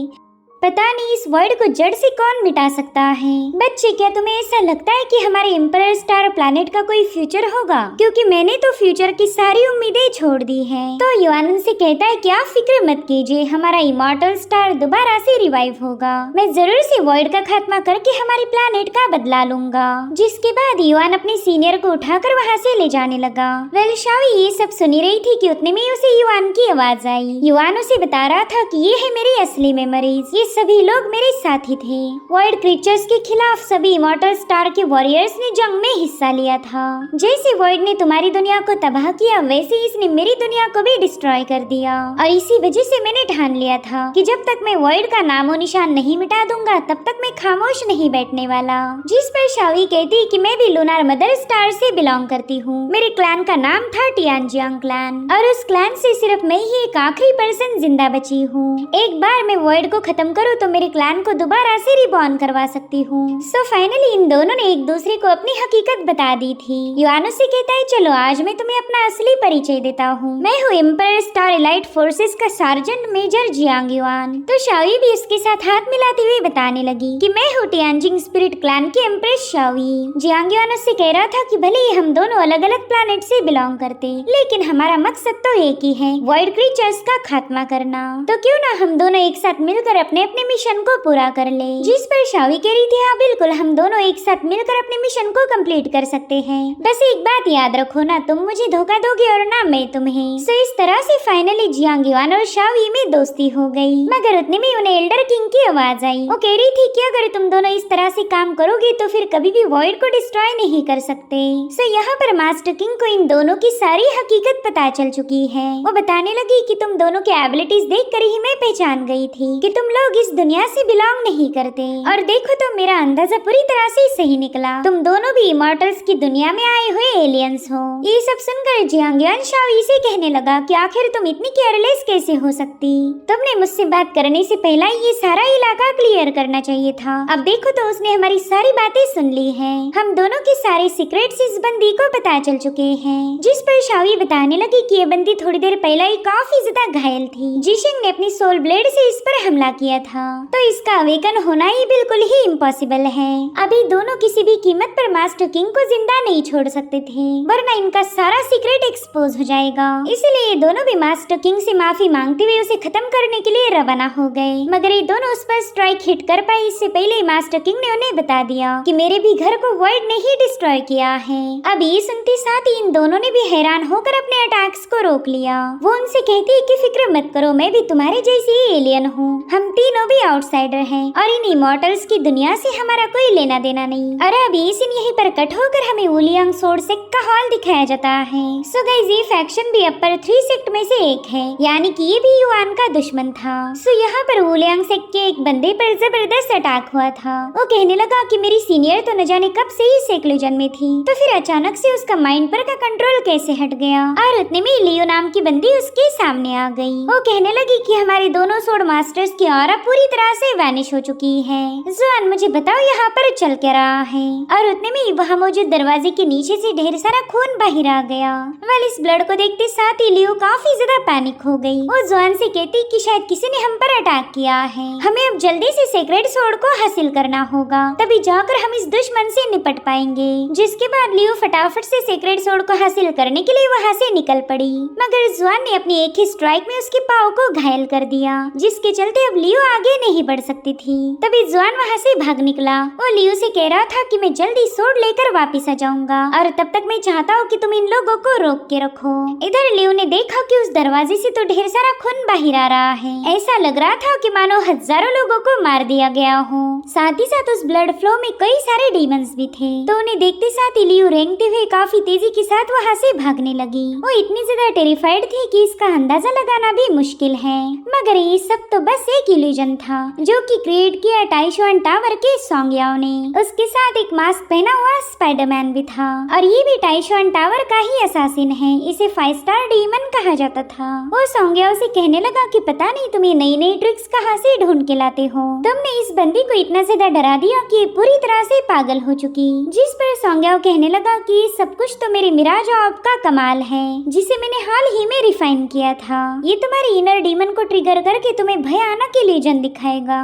Speaker 1: पता नहीं इस वर्ल्ड को जड़ से कौन मिटा सकता है। बच्चे, क्या तुम्हें ऐसा लगता है कि हमारे एम्परर स्टार प्लैनेट का कोई फ्यूचर होगा? क्योंकि मैंने तो फ्यूचर की सारी उम्मीदें छोड़ दी हैं। तो युआन से कहता है कि आप फिक्र मत कीजिए, हमारा इमॉर्टल स्टार दोबारा से रिवाइव होगा। मैं जरूर से वर्ल्ड का खात्मा करके हमारी प्लैनेट का बदला लूंगा। जिसके बाद युआन अपने सीनियर को उठाकर वहाँ से ले जाने लगा। वेल शावी ये सब सुनी रही थी कि उतने में उसे युआन की आवाज आई। युआन उसे बता रहा था कि ये है मेरी असली मेमोरीज, ये सभी लोग मेरे साथी थे। वॉइड क्रीचर्स के खिलाफ सभी इमॉर्टल स्टार के वॉरियर्स ने जंग में हिस्सा लिया था। जैसे वॉइड ने तुम्हारी दुनिया को तबाह किया, वैसे इसने मेरी दुनिया को भी डिस्ट्रॉय कर दिया। और इसी वजह से मैंने ठान लिया था कि जब तक मैं वॉइड का नामो निशान नहीं मिटा दूंगा तब तक मैं खामोश नहीं बैठने वाला। जिस पर शावी कहती कि मैं भी लूनार मदर स्टार से बिलोंग करती हूँ। मेरे क्लैन का नाम था टियानजियांग क्लैन और उस क्लैन से सिर्फ मैं ही एक आखिरी पर्सन जिंदा बची हूँ। एक बार मैं वॉइड को खत्म करूँ तो मेरे क्लैन को दोबारा से रिबॉर्न करवा सकती हूँ। सो फाइनली इन दोनों ने एक दूसरे को अपनी हकीकत बता दी थी। युआन से कहता है चलो आज मैं तुम्हें अपना असली परिचय देता हूँ। मैं हूँ एम्परर स्टार एलाइट फोर्सेस का सार्जेंट मेजर जियांग युआन। तो शावी भी उसके साथ हाथ मिलाते हुए बताने लगी कि मैं हूँ टियानजिंग स्पिरिट क्लैन की एम्प्रेस शावी। जियांग युआन उससे कह रहा था कि भले ही हम दोनों अलग अलग प्लैनेट से बिलोंग करते, लेकिन हमारा मकसद तो एक ही है, वॉइड क्रीचर्स का खात्मा करना। तो क्यों ना हम दोनों एक साथ मिलकर अपने अपने मिशन को पूरा कर ले। जिस पर शावी कह रही थी हाँ बिल्कुल, हम दोनों एक साथ मिलकर अपने मिशन को कंप्लीट कर सकते हैं। बस एक बात याद रखो, ना तुम मुझे धोखा दोगे और ना मैं तुम्हें। सो इस तरह से फाइनली जियांग युआन और शावी में दोस्ती हो गई। मगर उतने में उन्हें एल्डर किंग की आवाज आई। वो कह रही थी कि अगर तुम दोनों इस तरह से काम करोगे तो फिर कभी भी वॉइड को डिस्ट्रॉय नहीं कर सकते। सो यहाँ पर मास्टर किंग को इन दोनों की सारी हकीकत पता चल चुकी है। वो बताने लगी कि तुम दोनों के एबिलिटीज देखकर ही मैं पहचान गई थी कि तुम लोग इस दुनिया से बिलोंग नहीं करते। और देखो तो मेरा अंदाजा पूरी तरह से सही निकला। तुम दोनों भी इमॉर्टल्स की दुनिया में आए हुए एलियंस हो। ये सब सुनकर जियांग युआन शावी से कहने लगा कि आखिर तुम इतनी केयरलेस कैसे हो सकती? तुमने मुझसे बात करने से पहले ये सारा इलाका क्लियर करना चाहिए था। अब देखो तो उसने हमारी सारी बातें सुन ली हैं। हम दोनों के सारे सीक्रेट्स इस बंदी को पता चल चुके हैं। जिस पर शावी बताने लगी कि ये बंदी थोड़ी देर पहले ही काफी ज्यादा घायल थी। जिशिंग ने अपनी सोल ब्लेड से इस पर हमला किया था, तो इसका अवेकन होना ही बिल्कुल ही इम्पॉसिबल है। अभी दोनों किसी भी कीमत पर मास्टर किंग को जिंदा नहीं छोड़ सकते थे, वरना इनका सारा सीक्रेट एक्सपोज हो जाएगा। इसलिए ये दोनों भी मास्टर किंग से माफी मांगते हुए उसे खत्म करने के लिए रवाना हो गए। मगर ये दोनों उस पर स्ट्राइक हिट कर पाए इससे पहले मास्टर किंग ने उन्हें बता दिया कि मेरे भी घर को वॉइड ने ही डिस्ट्रॉय किया है। अब ये सुनते साथ ही इन दोनों ने भी हैरान होकर अपने अटैक्स को रोक लिया। वो उनसे कहती है कि फिक्र मत करो, मैं भी तुम्हारे जैसी ही एलियन हूँ। हम तीनों भी आउटसाइडर हैं और इन इमॉर्टल्स की दुनिया से हमारा कोई लेना देना नहीं। और अब ये सीन यहीं पर कट होकर हमें वुलियांग सोर्ड सेक्ट का हॉल दिखाया जाता है। सो गाइस, ये फैक्शन भी अपर 3 सेक्ट में से एक है, यानी कि ये भी युआन का दुश्मन था। सो यहाँ पर वुलियांग सेक्ट के एक बंदे पर जबरदस्त अटैक हुआ था। वो कहने लगा कि मेरी सीनियर तो न जाने कब से ही सेक्लूजन में थी, तो फिर अचानक से उसका माइंड पर का कंट्रोल कैसे हट गया। और उतने में लियो नाम की बंदी उसके सामने आ गई। वो कहने लगी कि हमारे दोनों सोर्ड मास्टर्स की ऑरा पूरी तरह से वैनिश हो चुकी है। जुआन, मुझे बताओ यहाँ पर चल क्या रहा है? और उतने में वहाँ मौजूद दरवाजे के नीचे से ढेर सारा खून बाहर आ गया। वेल, इस ब्लड को देखते साथ ही लियो काफी ज्यादा पैनिक हो गई। वो जुआन से कहती कि शायद किसी ने हम पर अटैक किया है, हमें अब जल्दी से सेक्रेट सोर्ड को हासिल करना होगा, तभी जाकर हम इस दुश्मन से निपट पाएंगे। जिसके बाद लियो फटाफट से सेक्रेट सोर्ड को हासिल करने के लिए वहाँ से निकल पड़ी। मगर जुआन ने अपनी एक ही स्ट्राइक में उसके पाँव को घायल कर दिया, जिसके चलते अब लियो आगे नहीं बढ़ सकती थी। तभी जुआन वहाँ से भाग निकला। वो लियू से कह रहा था कि मैं जल्दी सोड लेकर वापिस आ जाऊंगा और तब तक मैं चाहता हूँ कि तुम इन लोगों को रोक के रखो। इधर लियू ने देखा कि उस दरवाजे से तो ढेर सारा खून बाहर आ रहा है। ऐसा लग रहा था कि मानो हजारों लोगों को मार दिया गया हो। साथ ही साथ उस ब्लड फ्लो में कई सारे डीमंस भी थे। तो उन्हें देखते साथ ही लियू रेंगते हुए काफी तेजी के साथ वहाँ से भागने लगी। वो इतनी ज्यादा टेरिफाइड थी कि इसका अंदाजा लगाना भी मुश्किल है। मगर ये सब तो बस एक इल्यूजन था जो कि क्रिएट किया टाइशुआन टावर के सोंगयाओ ने। उसके साथ एक मास्क पहना हुआ स्पाइडरमैन भी था और ये भी टाइशुआन टावर का ही असासिन है। इसे 5 स्टार डीमन कहा जाता था। वो सोंगयाओ से कहने लगा कि पता नहीं तुम ये नई नई ट्रिक्स कहाँ से ढूंढ के लाते हो। तुमने इस बंदी को इतना ज्यादा डरा दिया कि ये पूरी तरह से पागल हो चुकी। जिस पर सोंगयाओ कहने लगा कि सब कुछ तो मेरे मिराज ऑफ का कमाल है जिसे मैंने हाल ही में रिफाइन किया था। ये तुम्हारी इनर डीमन को ट्रिगर करके तुम्हें भयानक इल्यूजन दिखाएगा,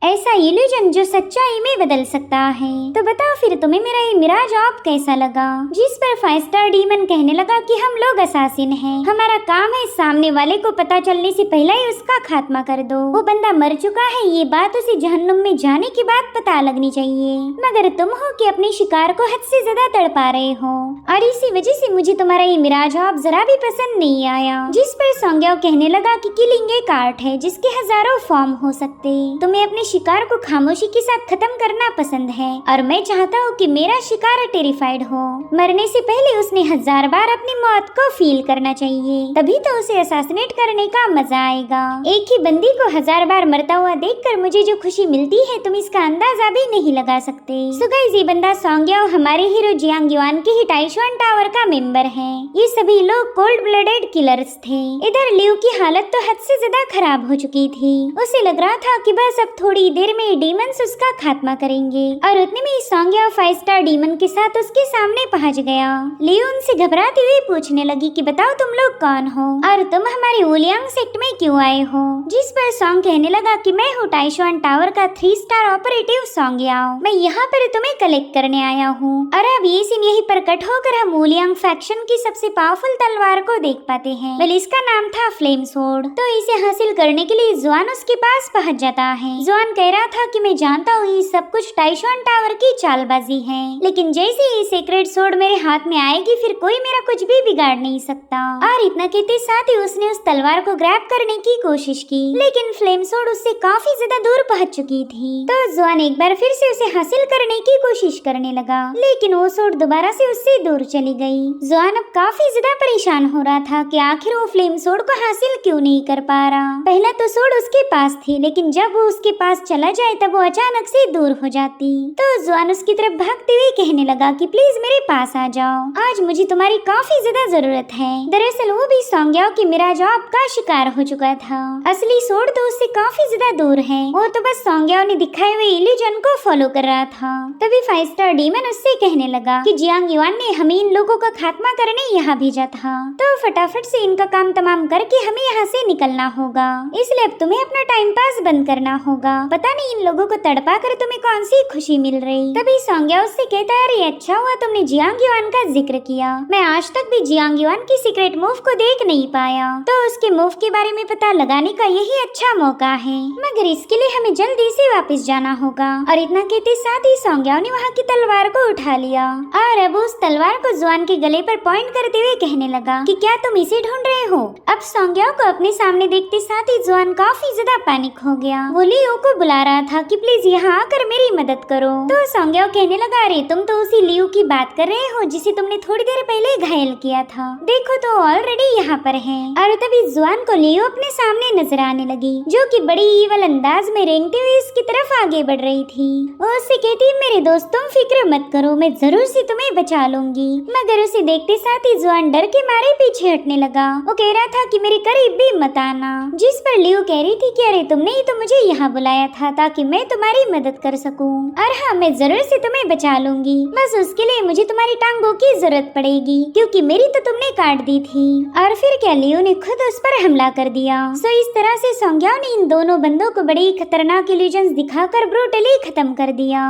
Speaker 1: ऐसा इल्यूजन जो सच्चाई में बदल सकता है। तो बताओ फिर तुम्हें मेरा ये मिराज ऑफ कैसा लगा। जिस पर 5 स्टार डीमन कहने लगा कि हम लोग असासिन हैं, हमारा काम है सामने वाले को पता चलने से पहले ही उसका खात्मा कर दो। वो बंदा मर चुका है, ये बात उसे जहन्नुम में जाने के बाद पता लगनी चाहिए। मगर तुम हो कि अपने शिकार को हद से ज्यादा तड़पा रहे हो और इसी वजह से मुझे तुम्हारा ये मिराज ऑफ जरा भी पसंद नहीं आया। जिस पर सोंगयाओ कहने लगा कि किलिंग एक आर्ट है जिसके हजारों फॉर्म हो सकते। तुम्हें अपने शिकार को खामोशी के साथ खत्म करना पसंद है और मैं चाहता हूँ कि मेरा शिकार टेरिफाइड हो। मरने से पहले उसने 1000 बार अपनी मौत को फील करना चाहिए, तभी तो उसे असैसिनेट करने का मजा आएगा। एक ही बंदी को 1000 बार मरता हुआ देखकर मुझे जो खुशी मिलती है तुम इसका अंदाजा भी नहीं लगा सकते। सो गाइस, ये बंदा सोंगयाओ हमारे हीरो जियांग युआन के ही टाइशुआन टावर का मेंबर है। ये सभी लोग कोल्ड ब्लडेड किलर्स थे। इधर लियू की हालत तो हद से ज्यादा खराब हो चुकी थी। उसे लग रहा था कि बस अब थोड़ी देर में डीमंस उसका खात्मा करेंगे और उतने में सोंगयाओ 5 स्टार डीमन के साथ उसके सामने पहुंच गया। लियू उनसे घबराते हुए पूछने लगी कि बताओ तुम लोग कौन हो और तुम हमारे वुलियांग सेक्ट में क्यों आए हो। जिस पर सोंग कहने लगा कि मैं हूँ टाइशुआन टावर का 3 स्टार ऑपरेटिव सोंगयाओ। मैं यहाँ पर तुम्हें कलेक्ट करने आया हूँ। और अब ये सीन यही पर कट होकर हम वुलियांग फैक्शन की सबसे पावरफुल तलवार को देख पाते हैं। वेल, इसका नाम था फ्लेम सोर्ड। तो इसे हासिल करने के लिए जुआन उसके पास पहुँच जाता है। जुआन कह रहा था कि मैं जानता हूँ ये सब कुछ टाइशुआन टावर की चालबाजी है, लेकिन जैसे ही सीक्रेट सोर्ड मेरे हाथ में आएगी फिर कोई मेरा कुछ भी बिगाड़ नहीं सकता। और इतना कहते साथ ही उसने उस तलवार को ग्रैब करने की कोशिश की, लेकिन फ्लेम सोर्ड उससे काफी ज्यादा दूर पहुंच चुकी थी। तो जुआन एक बार फिर से उसे हासिल करने की कोशिश करने लगा, लेकिन वो सोर्ड दोबारा से उससे दूर चली गई। जुआन अब काफी ज्यादा परेशान हो रहा था कि आखिर वो फ्लेम सोर्ड को हासिल क्यों नहीं कर पा रहा। पहला तो सोर्ड उसके पास थी, लेकिन जब वो उसके पास चला जाए तब वो अचानक से दूर हो जाती। तो जुआन उसकी तरफ भागते हुए कहने लगा कि प्लीज मेरे पास आ जाओ, आज मुझे तुम्हारी काफी ज्यादा जरूरत है। दरअसल वो भी सोंगयाओ की मिराज ऑफ का शिकार हो चुका था। असली सोर्ड तो उससे काफी ज्यादा दूर है, वो तो बस सोंगयाओ ने दिखाए हुए इल्यूजन को फॉलो कर रहा था। तभी 5 स्टार डीमन उससे कहने लगा कि जियांग युआन ने हमें इन लोगों का खात्मा करने यहाँ भेजा था, तो फटाफट से इनका काम तमाम करके हमें यहाँ से निकलना होगा। इसलिए अब तुम्हें अपना टाइम पास बंद करना होगा। पता नहीं इन लोगों को तड़पा कर तुम्हें कौन सी खुशी मिल रही। तभी सोंगयाओ उससे कहता है, अरे अच्छा हुआ तुमने जियांग युआन का जिक्र किया। मैं आज तक भी जियांग युआन की सीक्रेट मूव को देख नहीं पाया, तो उसके मूव के बारे में पता लगाने का यही अच्छा मौका है। मगर इसके लिए हमें जल्दी से वापस जाना होगा। और इतना कहते साथ ही सोंगयाओ ने वहाँ की तलवार को उठा लिया और अब उस तलवार को जुआन के गले पर पॉइंट करते हुए कहने लगा कि क्या तुम इसे ढूंढ रहे हो। अब सोंगयाओ को अपने सामने देखते साथ ही जुआन काफी ज्यादा पैनिक हो गया। वो लियू को बुला रहा था कि प्लीज यहाँ आकर मेरी मदद करो। तो सोंगयाओ कहने लगा, अरे तुम तो उसी लियू की बात कर रहे हो जिसे तुमने थोड़ी देर पहले घायल किया था। देखो तो ऑलरेडी यहाँ पर है। और तभी जुआन को लियू अपने सामने नजर आने लगी, जो कि बड़ी ईवल अंदाज में रेंगते हुए उसकी तरफ आगे बढ़ रही थी। वो उससे कहती, मेरे दोस्त तुम फिक्र मत करो, मैं जरूर से तुम्हें बचा लूंगी। मगर उसे देखते साथ ही जुआन डर के मारे पीछे हटने लगा। वो कह रहा था कि मेरे करीब भी मत आना। जिस पर लियू कह रही थी कि अरे तुमने ही तो मुझे यहाँ बुलाया था ताकि मैं तुम्हारी मदद कर सकूं। और हाँ, मैं जरूर से तुम्हें बचा लूंगी, बस उसके लिए मुझे तुम्हारी टांगों की जरूरत पड़ेगी क्योंकि मेरी तो तुमने काट दी थी। और फिर क्या लियू ने खुद उस पर हमला कर दिया। सो इस तरह से सोंगयाओ ने इन दोनों बंदों को बड़ी खतरनाक इल्यूजन्स दिखाकर ब्रूटली खत्म कर दिया।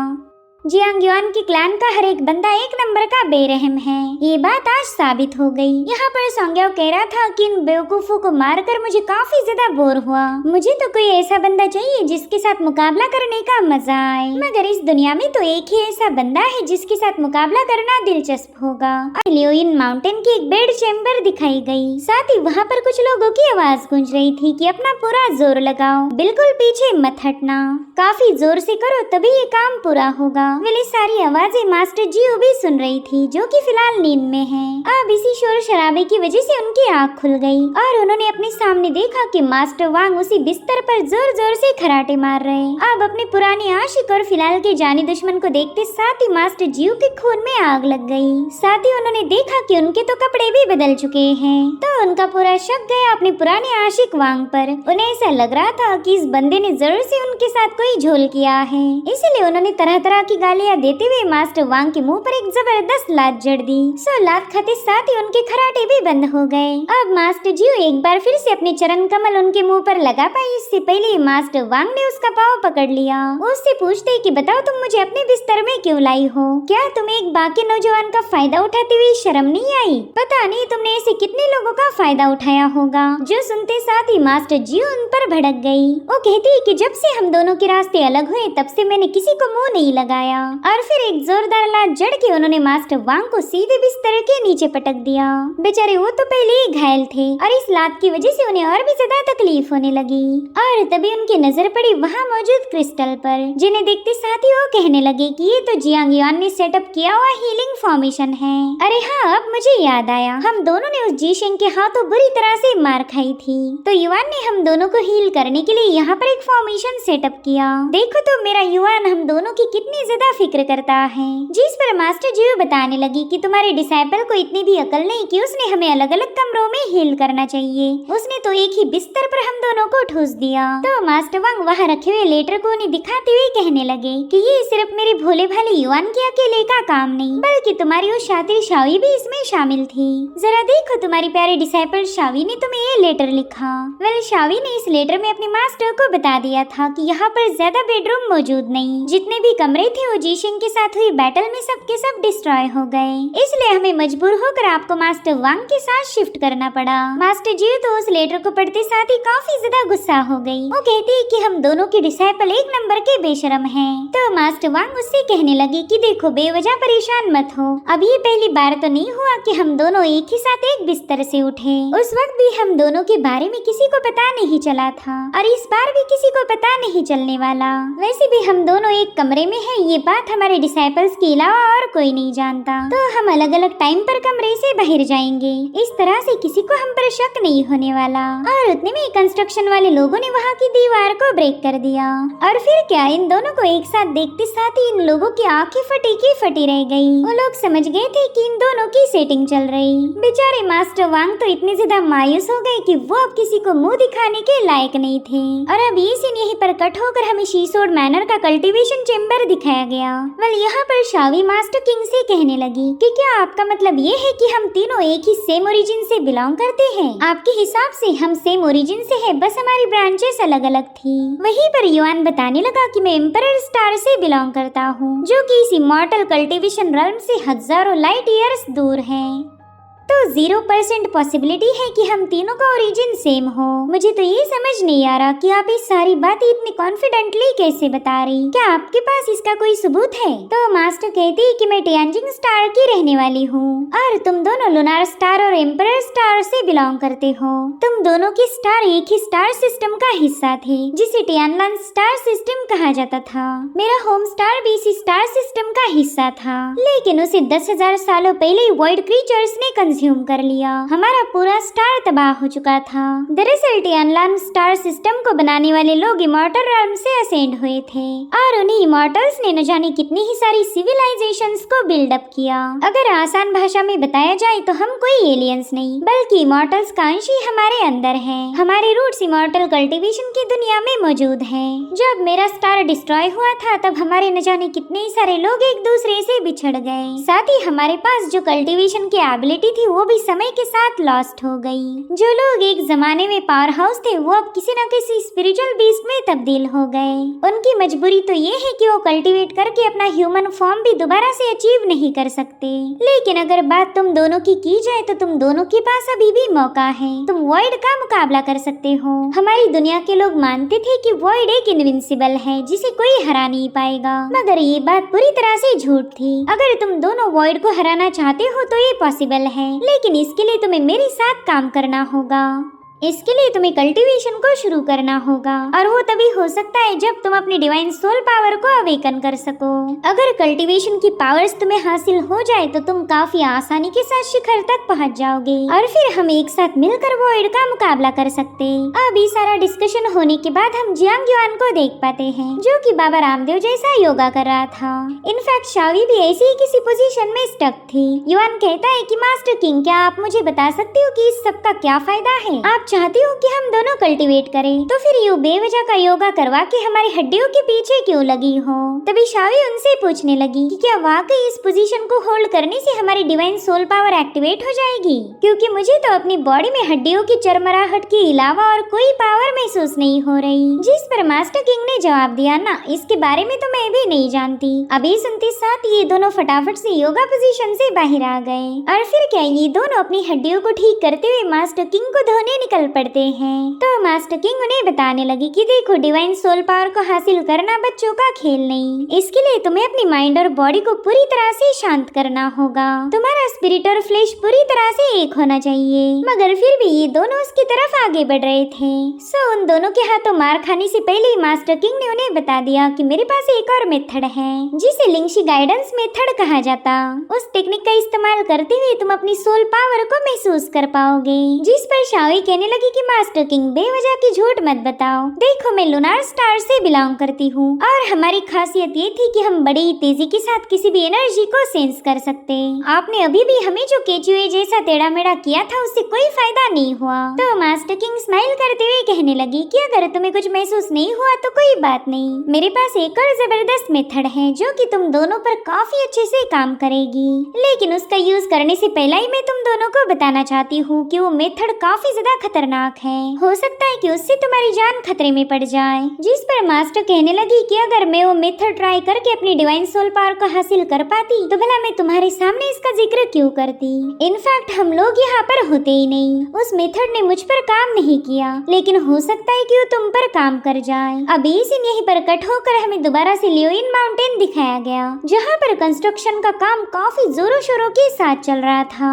Speaker 1: जियांग युआन के क्लैन का हर एक बंदा एक नंबर का बेरहम है। ये बात आज साबित हो गई। यहाँ पर सोंग्याओ कह रहा था कि इन बेवकूफों को मारकर मुझे काफी ज्यादा बोर हुआ। मुझे तो कोई ऐसा बंदा चाहिए जिसके साथ मुकाबला करने का मजा आए, मगर इस दुनिया में तो एक ही ऐसा बंदा है जिसके साथ मुकाबला करना दिलचस्प होगा। लियोइन माउंटेन की एक बेड चेम्बर दिखाई गई। साथ ही वहाँ पर कुछ लोगों की आवाज गूंज रही थी कि अपना पूरा जोर लगाओ, बिल्कुल पीछे मत हटना, काफी जोर से करो तभी ये काम पूरा होगा। वेल सारी आवाजें मास्टर जियो भी सुन रही थी, जो कि फिलहाल नींद में है। अब इसी शोर शराबे की वजह से उनकी आँख खुल गई और उन्होंने अपने सामने देखा कि मास्टर वांग उसी बिस्तर पर जोर जोर से खराटे मार रहे। अब अपने पुराने आशिक और फिलहाल के जानी दुश्मन को देखते साथ ही मास्टर जियो के खून में आग लग गई। साथ ही उन्होंने देखा कि उनके तो कपड़े भी बदल चुके हैं, तो उनका पूरा शक गया अपने पुराने आशिक वांग पर। उन्हें ऐसा लग रहा था कि इस बंदे ने जरूर से उनके साथ कोई झोल किया है, इसलिए उन्होंने तरह तरह की गालियाँ देते हुए मास्टर वांग के मुंह पर एक जबरदस्त लात जड़ दी। सो लात खाते साथ ही उनके खराटे भी बंद हो गए। अब मास्टर जियो एक बार फिर से अपने चरण कमल उनके मुंह पर लगा पाई, इससे पहले मास्टर वांग ने उसका पाँव पकड़ लिया। उससे पूछते कि बताओ तुम मुझे अपने बिस्तर में क्यों लाई हो? क्या तुम्हें एक बाकी नौजवान का फायदा उठाते हुए शर्म नहीं आई? पता नहीं तुमने ऐसे कितने लोगों का फायदा उठाया होगा। जो सुनते साथ ही मास्टर जियो उन पर भड़क गई। वो कहती कि जब से हम दोनों के रास्ते अलग हुए तब से मैंने किसी को मुंह नहीं लगाया। और फिर एक जोरदार लात जड़ के उन्होंने मास्टर वांग को सीधे बिस्तर के नीचे पटक दिया। बेचारे वो तो पहले ही घायल थे और इस लात की वजह से उन्हें और भी ज्यादा तकलीफ होने लगी। और तभी उनकी नजर पड़ी वहाँ मौजूद क्रिस्टल पर, जिन्हें देखते साथ ही वो कहने लगे कि ये तो जियांग युआन ने सेटअप किया हुआ हीलिंग फॉर्मेशन है। अरे हाँ, अब मुझे याद आया, हम दोनों ने उस जीशेंग के हाथों बुरी तरह से मार खाई थी, तो युआन ने हम दोनों को हील करने के लिए यहाँ पर एक फॉर्मेशन सेटअप किया। देखो तो मेरा युआन हम दोनों की कितनी ज्यादा फिक्र करता है। जिस पर मास्टर जियो बताने लगी कि तुम्हारे डिसाइपल को इतनी भी अकल नहीं कि उसने हमें अलग अलग कमरों में हील करना चाहिए, उसने तो एक ही बिस्तर पर हम दोनों को ठूस दिया। तो मास्टर वांग वहाँ रखे हुए लेटर को उन्हें दिखाते हुए कहने लगे कि ये सिर्फ मेरे भोले भाले युआन के अकेले का काम नहीं, बल्कि तुम्हारी वो शातिर शावी भी इसमें शामिल थी। जरा देखो तुम्हारी प्यारे डिसाइपल शावी ने तुम्हें ये लेटर लिखा। वेल शावी ने इस लेटर में अपने मास्टर को बता दिया था कि यहाँ पर ज्यादा बेडरूम मौजूद नहीं, जितने भी कमरे थे वो जीशिंग के साथ हुई बैटल में सबके सब डिस्ट्रॉय हो गए, इसलिए हमें मजबूर होकर आपको मास्टर वांग के साथ शिफ्ट करना पड़ा। मास्टर जियो तो उस लेटर को पढ़ते साथ ही काफी ज्यादा गुस्सा हो गई। वो कहती है कि हम दोनों के डिसाइपल एक नंबर के बेशरम हैं। तो मास्टर वांग उससे कहने लगे कि देखो बेवजह परेशान मत हो, अब ये पहली बार तो नहीं हुआ कि हम दोनों एक ही साथ एक बिस्तर से उठे। उस वक्त भी हम दोनों के बारे में किसी को पता नहीं चला था और इस बार भी किसी को पता नहीं चलने वाला। वैसे भी हम दोनों एक कमरे में हैं, ये बात हमारे डिसाइपल्स के अलावा और कोई नहीं जानता, तो हम अलग अलग टाइम पर कमरे से बाहर जाएंगे। इस तरह से किसी को हम पर शक नहीं होने वाला। और उतने में कंस्ट्रक्शन वाले लोगों ने वहाँ की दीवार को ब्रेक कर दिया और फिर क्या इन दोनों को एक साथ देखते साथ ही इन लोगों की आंखें फटी की फटी रह गई। वो लोग समझ गए थे कि इन दोनों की सेटिंग चल रही। बेचारे मास्टर वांग तो इतने ज्यादा मायूस हो गए कि वो अब किसी को मुंह दिखाने के लायक नहीं थे। और अब ये सीन यहीं पर कट होकर हमें शीसोड मैनर का कल्टीवेशन चेम्बर दिखाया गया। वेल यहाँ पर शावी मास्टर किंग से कहने लगी कि क्या आपका मतलब ये है कि हम तीनों एक ही सेम ओरिजिन से बिलोंग करते हैं? आपके हिसाब से हम सेम ओरिजिन से हैं, बस हमारी ब्रांचेस अलग अलग थी। वहीं पर युआन बताने लगा कि मैं एम्परर स्टार से बिलोंग करता हूँ, जो कि इस इमॉर्टल कल्टीवेशन रल्म से हजारों लाइट ईयर्स दूर है। तो 0% पॉसिबिलिटी है कि हम तीनों का ओरिजिन सेम हो। मुझे तो ये समझ नहीं आ रहा कि आप इस सारी बातें इतनी कॉन्फिडेंटली कैसे बता रही। क्या आपके पास इसका कोई सबूत है? तो मास्टर कहती है कि मैं टियानजिंग स्टार की रहने वाली हूँ और तुम दोनों लुनार स्टार और एम्परर स्टार से बिलोंग करते हो। तुम दोनों के स्टार एक ही स्टार सिस्टम का हिस्सा थे, जिसे टियानलान स्टार सिस्टम कहा जाता था। मेरा होम स्टार भी इसी स्टार सिस्टम का हिस्सा था, लेकिन उसे 10,000 सालों पहले वॉइड क्रीचर्स ने कंज्यूम कर लिया। हमारा पूरा स्टार तबाह हो चुका था। दरअसल टियानलान स्टार सिस्टम को बनाने वाले लोग इमॉर्टल रल्म से असेंड हुए थे और उन्हीं इमॉर्टल्स ने न जाने कितनी ही सारी सिविलाइजेशंस को बिल्डअप किया। अगर आसान भाषा में बताया जाए तो हम कोई एलियंस नहीं, बल्कि इमॉर्टल्स का अंश ही हमारे अंदर है। हमारे रूट्स इमॉर्टल कल्टीवेशन की दुनिया में मौजूद है। जब मेरा स्टार डिस्ट्रॉय हुआ था तब हमारे न जाने कितने ही सारे लोग एक दूसरे से बिछड़ गए। साथ ही हमारे पास जो कल्टीवेशन की एबिलिटी थी थी वो भी समय के साथ लॉस्ट हो गई। जो लोग एक जमाने में पावर हाउस थे वो अब किसी न किसी स्पिरिचुअल बीस्ट में तब्दील हो गए। उनकी मजबूरी तो ये है कि वो कल्टीवेट करके अपना ह्यूमन फॉर्म भी दोबारा से अचीव नहीं कर सकते। लेकिन अगर बात तुम दोनों की जाए तो तुम दोनों के पास अभी भी मौका है, तुम वॉइड का मुकाबला कर सकते हो। हमारी दुनिया के लोग मानते थे कि वॉइड एक इनविंसिबल है जिसे कोई हरा नहीं पाएगा, मगर ये बात पूरी तरह से झूठ थी। अगर तुम दोनों वॉइड को हराना चाहते हो तो ये पॉसिबल है, लेकिन इसके लिए तुम्हें मेरे साथ काम करना होगा। इसके लिए तुम्हें कल्टीवेशन को शुरू करना होगा, और वो तभी हो सकता है जब तुम अपनी डिवाइन सोल पावर को अवेकन कर सको। अगर कल्टीवेशन की पावर्स तुम्हें हासिल हो जाए तो तुम काफी आसानी के साथ शिखर तक पहुंच जाओगे, और फिर हम एक साथ मिलकर वॉइड का मुकाबला कर सकते। अब ये सारा डिस्कशन होने के बाद हम जियांग युआन को देख पाते हैं, जो कि बाबा रामदेव जैसा योगा कर रहा था। इनफैक्ट शावी भी ऐसी ही किसी पोजीशन में स्टक थी। युआन कहता है कि मास्टर किंग, क्या आप मुझे बता सकते हो कि इस सब का क्या फायदा है? आप चाहती हो कि हम दोनों कल्टीवेट करें, तो फिर यू बेवजह का योगा करवा के हमारी हड्डियों के पीछे क्यों लगी हो? तभी शावी उनसे पूछने लगी कि क्या वाकई इस पोजीशन को होल्ड करने से हमारी डिवाइन सोल पावर एक्टिवेट हो जाएगी, क्योंकि मुझे तो अपनी बॉडी में हड्डियों की चरमराहट के अलावा और कोई पावर महसूस नहीं हो रही। जिस पर मास्टर किंग ने जवाब दिया, ना, इसके बारे में तो मैं भी नहीं जानती। अभी सुनते साथ ये दोनों फटाफट से योगा पोजीशन से बाहर आ गए, और फिर क्या ये दोनों अपनी हड्डियों को ठीक करते हुए मास्टर किंग को धोने निकल पड़ते हैं। तो मास्टर किंग उन्हें बताने लगी कि देखो, डिवाइन सोल पावर को हासिल करना बच्चों का खेल नहीं, इसके लिए तुम्हें अपनी माइंड और बॉडी को पूरी तरह से शांत करना होगा। तुम्हारा स्पिरिट और फ्लेश पूरी तरह से एक होना चाहिए। मगर फिर भी ये दोनों उसकी तरफ आगे बढ़ रहे थे। सो उन दोनों के हाथों मार खाने से पहले मास्टर किंग ने उन्हें बता दिया कि मेरे पास एक और मेथड है जिसे लिंगशी गाइडेंस मेथड कहा जाता। उस टेक्निक का इस्तेमाल करते हुए तुम अपनी सोल पावर को महसूस कर पाओगे। जिस पर शावी कहने लगी कि मास्टर किंग, बेवजह की झूठ मत बताओ। देखो, मैं लूनार स्टार से बिलोंग करती हूँ, और हमारी खासियत ये थी कि हम बड़ी तेजी के साथ किसी भी एनर्जी को सेंस कर सकते। आपने अभी भी हमें जो केचुए जैसा टेढ़ा मेढ़ा किया था उससे कोई फायदा नहीं हुआ। तो मास्टर किंग स्माइल करते हुए कहने लगी कि अगर तुम्हें कुछ महसूस नहीं हुआ तो कोई बात नहीं, मेरे पास एक और जबरदस्त मेथड है जो कि तुम दोनों पर काफी अच्छे से काम करेगी। लेकिन उसका यूज करने से पहले ही मैं तुम दोनों को बताना चाहती हूँ कि वो मेथड काफी ज्यादा खतरनाक है। हो सकता है कि उससे तुम्हारी जान खतरे में पड़ जाए। जिस पर मास्टर कहने लगी कि अगर मैं वो मेथड ट्राई करके अपनी डिवाइन सोल पावर को हासिल कर पाती तो भला मैं तुम्हारे सामने इसका जिक्र क्यों करती। इनफैक्ट हम लोग यहाँ पर होते ही नहीं। उस मेथड ने मुझ पर काम नहीं किया, लेकिन हो सकता है कि वो तुम पर काम कर जाए। अभी सीन यहीं पर कट होकर हमें दोबारा से लियोइन माउंटेन दिखाया गया, जहाँ पर कंस्ट्रक्शन का काम काफी जोरों शोरों के साथ चल रहा था।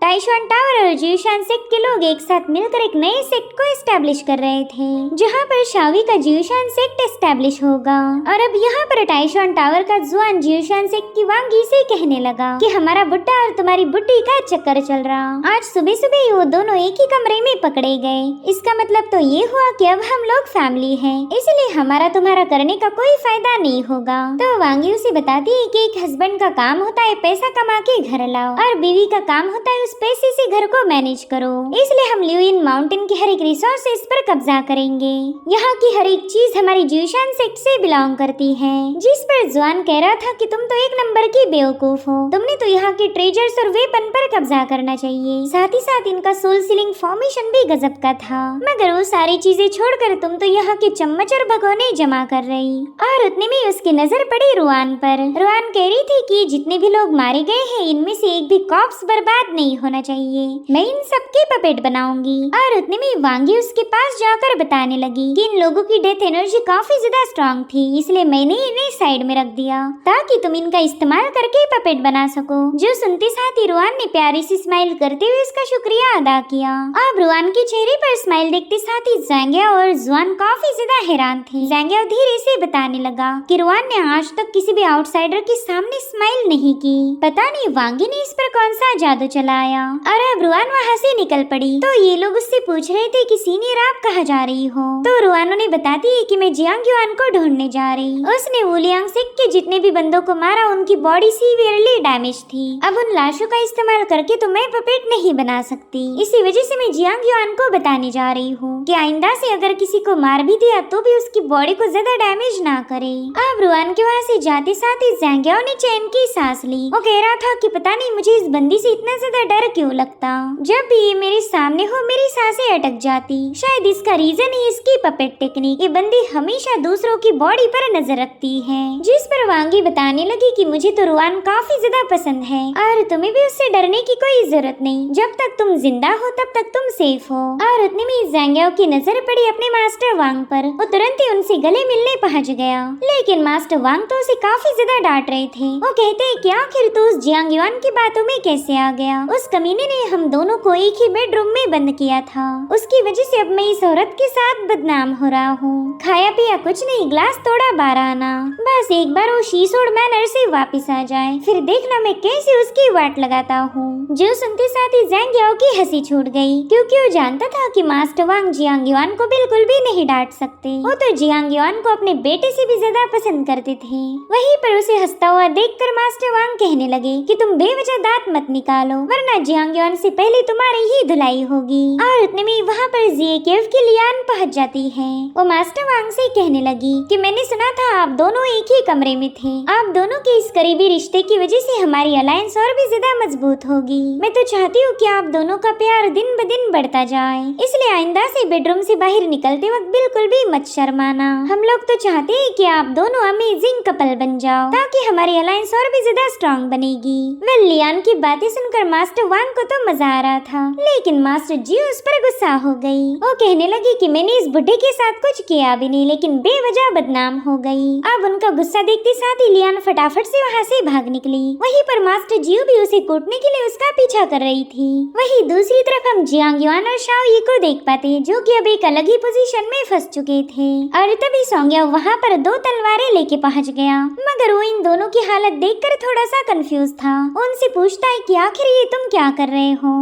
Speaker 1: टाइशुआन टावर और जियूशान सेक्ट के लोग एक साथ मिलकर एक नए सेक्ट को एस्टेब्लिश कर रहे थे, जहां पर शावी का जियूशान सेक्ट एस्टेब्लिश होगा। और अब यहाँ पर टाइशुआन टावर का जुआन जियूशान सेक्ट की वांगी से कहने लगा कि हमारा बुड्ढा और तुम्हारी बुड्ढी का चक्कर चल रहा। आज सुबह सुबह वो दोनों एक ही कमरे में पकड़े गए। इसका मतलब तो ये हुआ कि अब हम लोग फैमिली हैं, इसलिए हमारा तुम्हारा करने का कोई फायदा नहीं होगा। तो वांगी उसे बताती है कि एक हस्बैंड का काम होता है पैसा कमा के घर लाओ, और बीवी का काम होता है पैसे से घर को मैनेज करो। इसलिए हम लियोइन माउंटेन के हर एक रिसोर्सेस पर कब्जा करेंगे। यहाँ की हर एक चीज हमारी जियूशान सेक्ट से बिलोंग करती है। जिस पर जुआन कह रहा था कि तुम तो एक नंबर की बेवकूफ हो, तुमने तो यहाँ के ट्रेजर्स और वेपन पर कब्जा करना चाहिए। साथ ही साथ इनका सोल सीलिंग फॉर्मेशन भी गजब का था, मगर वो सारी चीजें छोड़कर तुम तो यहाँ के चम्मच और भगोने जमा कर रही। और उतने में उसकी नजर पड़ी रुआन पर। रुआन कह रही थी कि जितने भी लोग मारे गए हैं इनमें से एक भी कॉप्स बर्बाद नहीं होना चाहिए, मैं इन सबके पपेट बनाऊंगी। और उतने में वांगी उसके पास जाकर बताने लगी कि इन लोगों की डेथ एनर्जी काफी ज्यादा स्ट्रांग थी, इसलिए मैंने इन्हें साइड में रख दिया ताकि तुम इनका इस्तेमाल करके पपेट बना सको। जो सुनते साथ ही रुआन ने प्यारी सी स्माइल करते हुए उसका शुक्रिया अदा किया। अब रुआन के चेहरे पर स्माइल देखते साथ ही ज़ैंगिया और जुआन काफी ज्यादा हैरान थे। ज़ैंगिया धीरे से बताने लगा कि रुआन ने आज तक किसी भी आउटसाइडर के सामने स्माइल नहीं की, पता नहीं वांगी ने इस पर कौन सा जादू चलाया। और अब रुआन वहाँ से निकल पड़ी। तो ये लोग उससे पूछ रहे थे कि सीनियर आप कहाँ जा रही हो। तो रुआन ने बताती है कि मैं जियांग युआन को ढूंढने जा रही। उसने वुलियांग सेक्ट के जितने भी बंदों को मारा उनकी बॉडी सीवियरली डैमेज थी। अब उन लाशों का इस्तेमाल करके तो मैं पपेट नहीं बना सकती, इसी वजह से मैं जियांग युआन को बताने जा रही हूँ कि आइंदा से अगर किसी को मार भी दिया तो भी उसकी बॉडी को ज्यादा डैमेज ना करे। अब रुआन के वहाँ से जाते साथ ही ज़ैंगिया ने चैन की सांस ली। वो कह रहा था कि पता नहीं मुझे इस बंदी से इतना ज्यादा डर डर क्यों लगता? जब भी ये मेरे सामने हो मेरी सांसें अटक जाती। शायद इसका रीजन ही इसकी पपेट टेक्निक। ये बंदी हमेशा दूसरों की बॉडी पर नजर रखती है। जिस पर वांगी बताने लगी कि मुझे तो रुआन काफी ज्यादा पसंद है और तुम्हें भी उससे डरने की कोई जरूरत नहीं। जब तक तुम जिंदा हो तब तक तुम सेफ हो। और उतने में ज़ैंगियाओ की नजर पड़ी अपने मास्टर वांग पर। वो तुरंत ही उनसे गले मिलने पहुंच गया। लेकिन मास्टर वांग तो उसे काफी ज्यादा डांट रहे थे। वो कहते हैं कि आखिर तू उस जियांग युआन की बातों में कैसे आ गया? उस कमीने ने हम दोनों को एक ही बेडरूम में बंद किया था। उसकी वजह से अब मैं इस औरत के साथ बदनाम हो रहा हूँ। खाया पिया कुछ नहीं, ग्लास तोड़ा 12 आना। बस एक बार वो शीशोड़ मैनर से वापिस आ जाए, फिर देखना मैं कैसे उसकी वाट लगाता हूँ। जो सुनते साथ ही ज़ैंगियाओ की हंसी छूट गई, क्योंकि वो जानता था कि मास्टर वांग जियांग युआन को बिल्कुल भी नहीं डांट सकते। वो तो जियांग युआन को अपने बेटे से भी ज्यादा पसंद करते थे। वहीं पर उसे हंसता हुआ देखकर मास्टर वांग कहने लगे कि तुम बेवजह दांत मत निकालो, वरना जियांग युआन से पहले तुम्हारी ही धुलाई होगी। और उतने में वहाँ पर जिए केव की लियान पहुँच जाती है। वो मास्टर वांग से कहने लगी कि मैंने सुना था आप दोनों एक ही कमरे में थे। आप दोनों के इस करीबी रिश्ते की वजह से हमारी अलायंस और भी ज्यादा मजबूत होगी। मैं तो चाहती हूँ कि आप दोनों का प्यार दिन ब दिन बढ़ता जाए, इसलिए आइंदा से बेडरूम से बाहर निकलते वक्त बिल्कुल भी मत शर्माना। हम लोग तो चाहते हैं कि आप दोनों अमेजिंग कपल बन जाओ, ताकि हमारी अलायंस और भी ज्यादा स्ट्रॉन्ग बनेगी। वेल लियान की बातें सुनकर मास्टर वांग को तो मजा आ रहा था, लेकिन मास्टर जी उस पर गुस्सा हो गई। वो कहने लगी कि मैंने इस बुढ़े के साथ कुछ किया भी नहीं, लेकिन बेवजह बदनाम हो गई। अब उनका गुस्सा देखते साथ ही लियान फटाफट से वहाँ से भाग निकली। वहीं पर मास्टर जियो भी उसे कूटने के लिए उसका पीछा कर रही थी। वहीं दूसरी तरफ हम जियांग युआन और शाओ यी को देख पाते हैं, जो कि अब एक अलग ही पोजीशन में फंस चुके थे। और तभी सोंग्या वहाँ पर 2 तलवारें लेके पहुँच गया, मगर वो इन दोनों की हालत देखकर थोड़ा सा कंफ्यूज था। उनसे पूछता है कि आखिर ये तुम क्या कर रहे हो?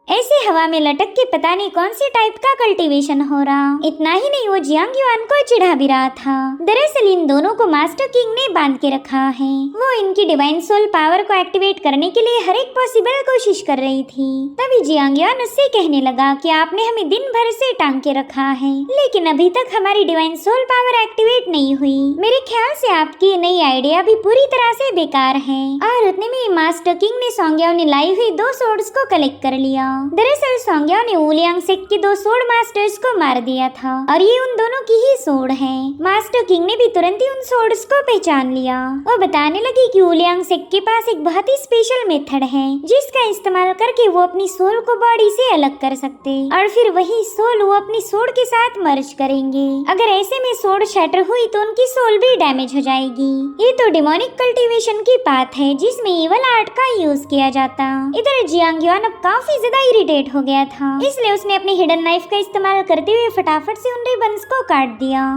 Speaker 1: ऐसे हवा में लटक के पता नहीं कौन सी टाइप का कल्टीवेशन हो रहा। इतना ही नहीं, वो जियांग युआन को चिढ़ा भी रहा था। दरअसल इन दोनों को मास्टर किंग ने बांध के रखा है। वो इनकी डिवाइन सोल पावर को एक्टिवेट करने के लिए हर एक पॉसिबल कोशिश कर रही थी। तभी जियांग युआन उससे कहने लगा कि आपने हमें दिन भर से टांग के रखा है, लेकिन अभी तक हमारी डिवाइन सोल पावर एक्टिवेट नहीं हुई। मेरे ख्याल से आपकी नई आइडिया भी पूरी तरह से बेकार है। और उतने में मास्टर किंग ने सोंग्याओ ने लाई हुई 2 सोर्ड्स को कलेक्ट कर लिया। दरअसल सोंग्याओ ने वुलियांग सेक के 2 सोर्ड मास्टर्स को मार दिया था, और ये उन दोनों की ही सोर्ड है। मास्टर किंग ने भी तुरंत ही उन सोर्ड्स को पहचान लिया। वो बताने लगी कि वुलियांग सेक के पास एक बहुत ही स्पेशल मेथड है, जिसका इस्तेमाल करके वो अपनी सोल को बॉडी से अलग कर सकते, और फिर वही सोल वो अपनी सोर्ड के साथ मर्ज करेंगे। अगर ऐसे में सोर्ड शैटर हुई तो उनकी सोल भी डैमेज हो जाएगी। ये तो डिमोनिक कल्टीवेशन की बात है, जिसमें इवल आर्ट का यूज किया जाता। इधर जियांग युआन अब काफी ज्यादा इरिटेट हो गया था, इसलिए उसने अपनी हिडन नाइफ का इस्तेमाल करते हुए फटाफट से उन रिबन्स को काट दिया।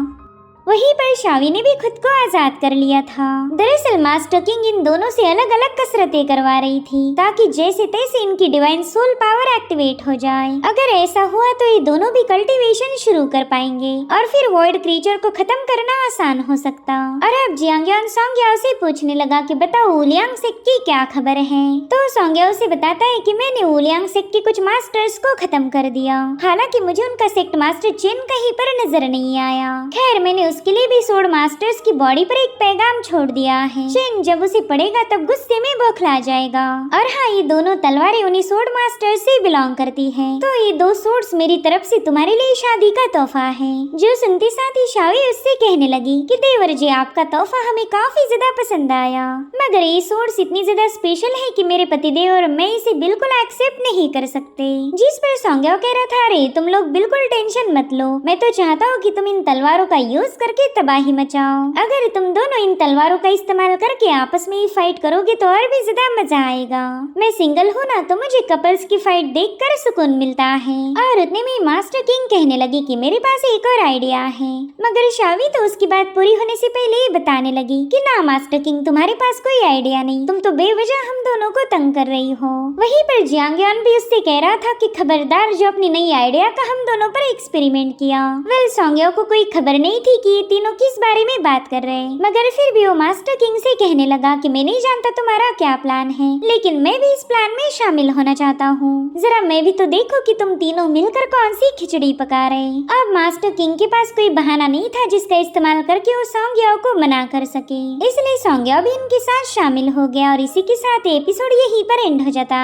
Speaker 1: वहीं पर शावी ने भी खुद को आजाद कर लिया था। दरअसल मास्टर किंग इन दोनों से अलग अलग कसरतें करवा रही थी, ताकि जैसे तैसे इनकी डिवाइन सोल पावर एक्टिवेट हो जाए। अगर ऐसा हुआ तो ये दोनों भी कल्टीवेशन शुरू कर पाएंगे, और फिर वॉइड क्रीचर को खत्म करना आसान हो सकता। और अब जियांग युआन सोंग्याओ से पूछने लगा कि बताओ वुलियांग सेक की क्या खबर है। तो सोंग्याओ से बताता है कि मैंने वुलियांग सेक के कुछ मास्टर्स को खत्म कर दिया, हालांकि मुझे उनका सेक्ट मास्टर चेन कहीं पर नजर नहीं आया। खैर मैंने उसके लिए भी सोर्ड मास्टर्स की बॉडी पर एक पैगाम छोड़ दिया है। चेन जब उसे पड़ेगा तब गुस्से में बौखला जाएगा। और हाँ, ये दोनों तलवारें उन्हीं सोर्ड मास्टर्स से बिलोंग करती हैं। तो ये 2 सोर्ड्स मेरी तरफ से तुम्हारे लिए शादी का तोहफा है। जो सुनते साथ ही शावी उससे कहने लगी कि देवर जी, आपका तोहफा हमें काफी ज्यादा पसंद आया, मगर ये सोर्ड्स इतनी ज्यादा स्पेशल है कि मेरे पतिदेव और मैं इसे बिल्कुल एक्सेप्ट नहीं कर सकते। जिस पर सोंग्याओ कह रहा था, अरे तुम लोग बिल्कुल टेंशन मत लो, मैं तो चाहता हूँ कि तुम इन तलवारों का यूज करके तबाही मचाओ। अगर तुम दोनों इन तलवारों का इस्तेमाल करके आपस में ही फाइट करोगे तो और भी ज्यादा मजा आएगा। मैं सिंगल हूँ ना, तो मुझे कपल्स की फाइट देखकर सुकून मिलता है। और उतने में मास्टर किंग कहने लगी कि मेरे पास एक और आइडिया है, मगर शावी तो उसकी बात पूरी होने से पहले ही बताने लगी कि ना मास्टर किंग, तुम्हारे पास कोई आइडिया नहीं, तुम तो बेवजह हम दोनों को तंग कर रही हो। वहीं पर जियांग युआन भी उससे कह रहा था कि खबरदार जो अपनी नई आइडिया का हम दोनों पर एक्सपेरिमेंट किया। वेल सोंग्याओ को कोई खबर नहीं थी कि ये तीनों किस बारे में बात कर रहे हैं, मगर फिर भी वो मास्टर किंग से कहने लगा कि मैं नहीं जानता तुम्हारा क्या प्लान है, लेकिन मैं भी इस प्लान में शामिल होना चाहता हूँ। जरा मैं भी तो देखो कि तुम तीनों मिलकर कौन सी खिचड़ी पका रहे। अब मास्टर किंग के पास कोई बहाना नहीं था जिसका इस्तेमाल करके वो सोंग्याओ को मना कर सके, इसलिए सोंग्याओ भी इनके साथ शामिल हो गया। और इसी के साथ एपिसोड यहीं पर एंड हो जाता।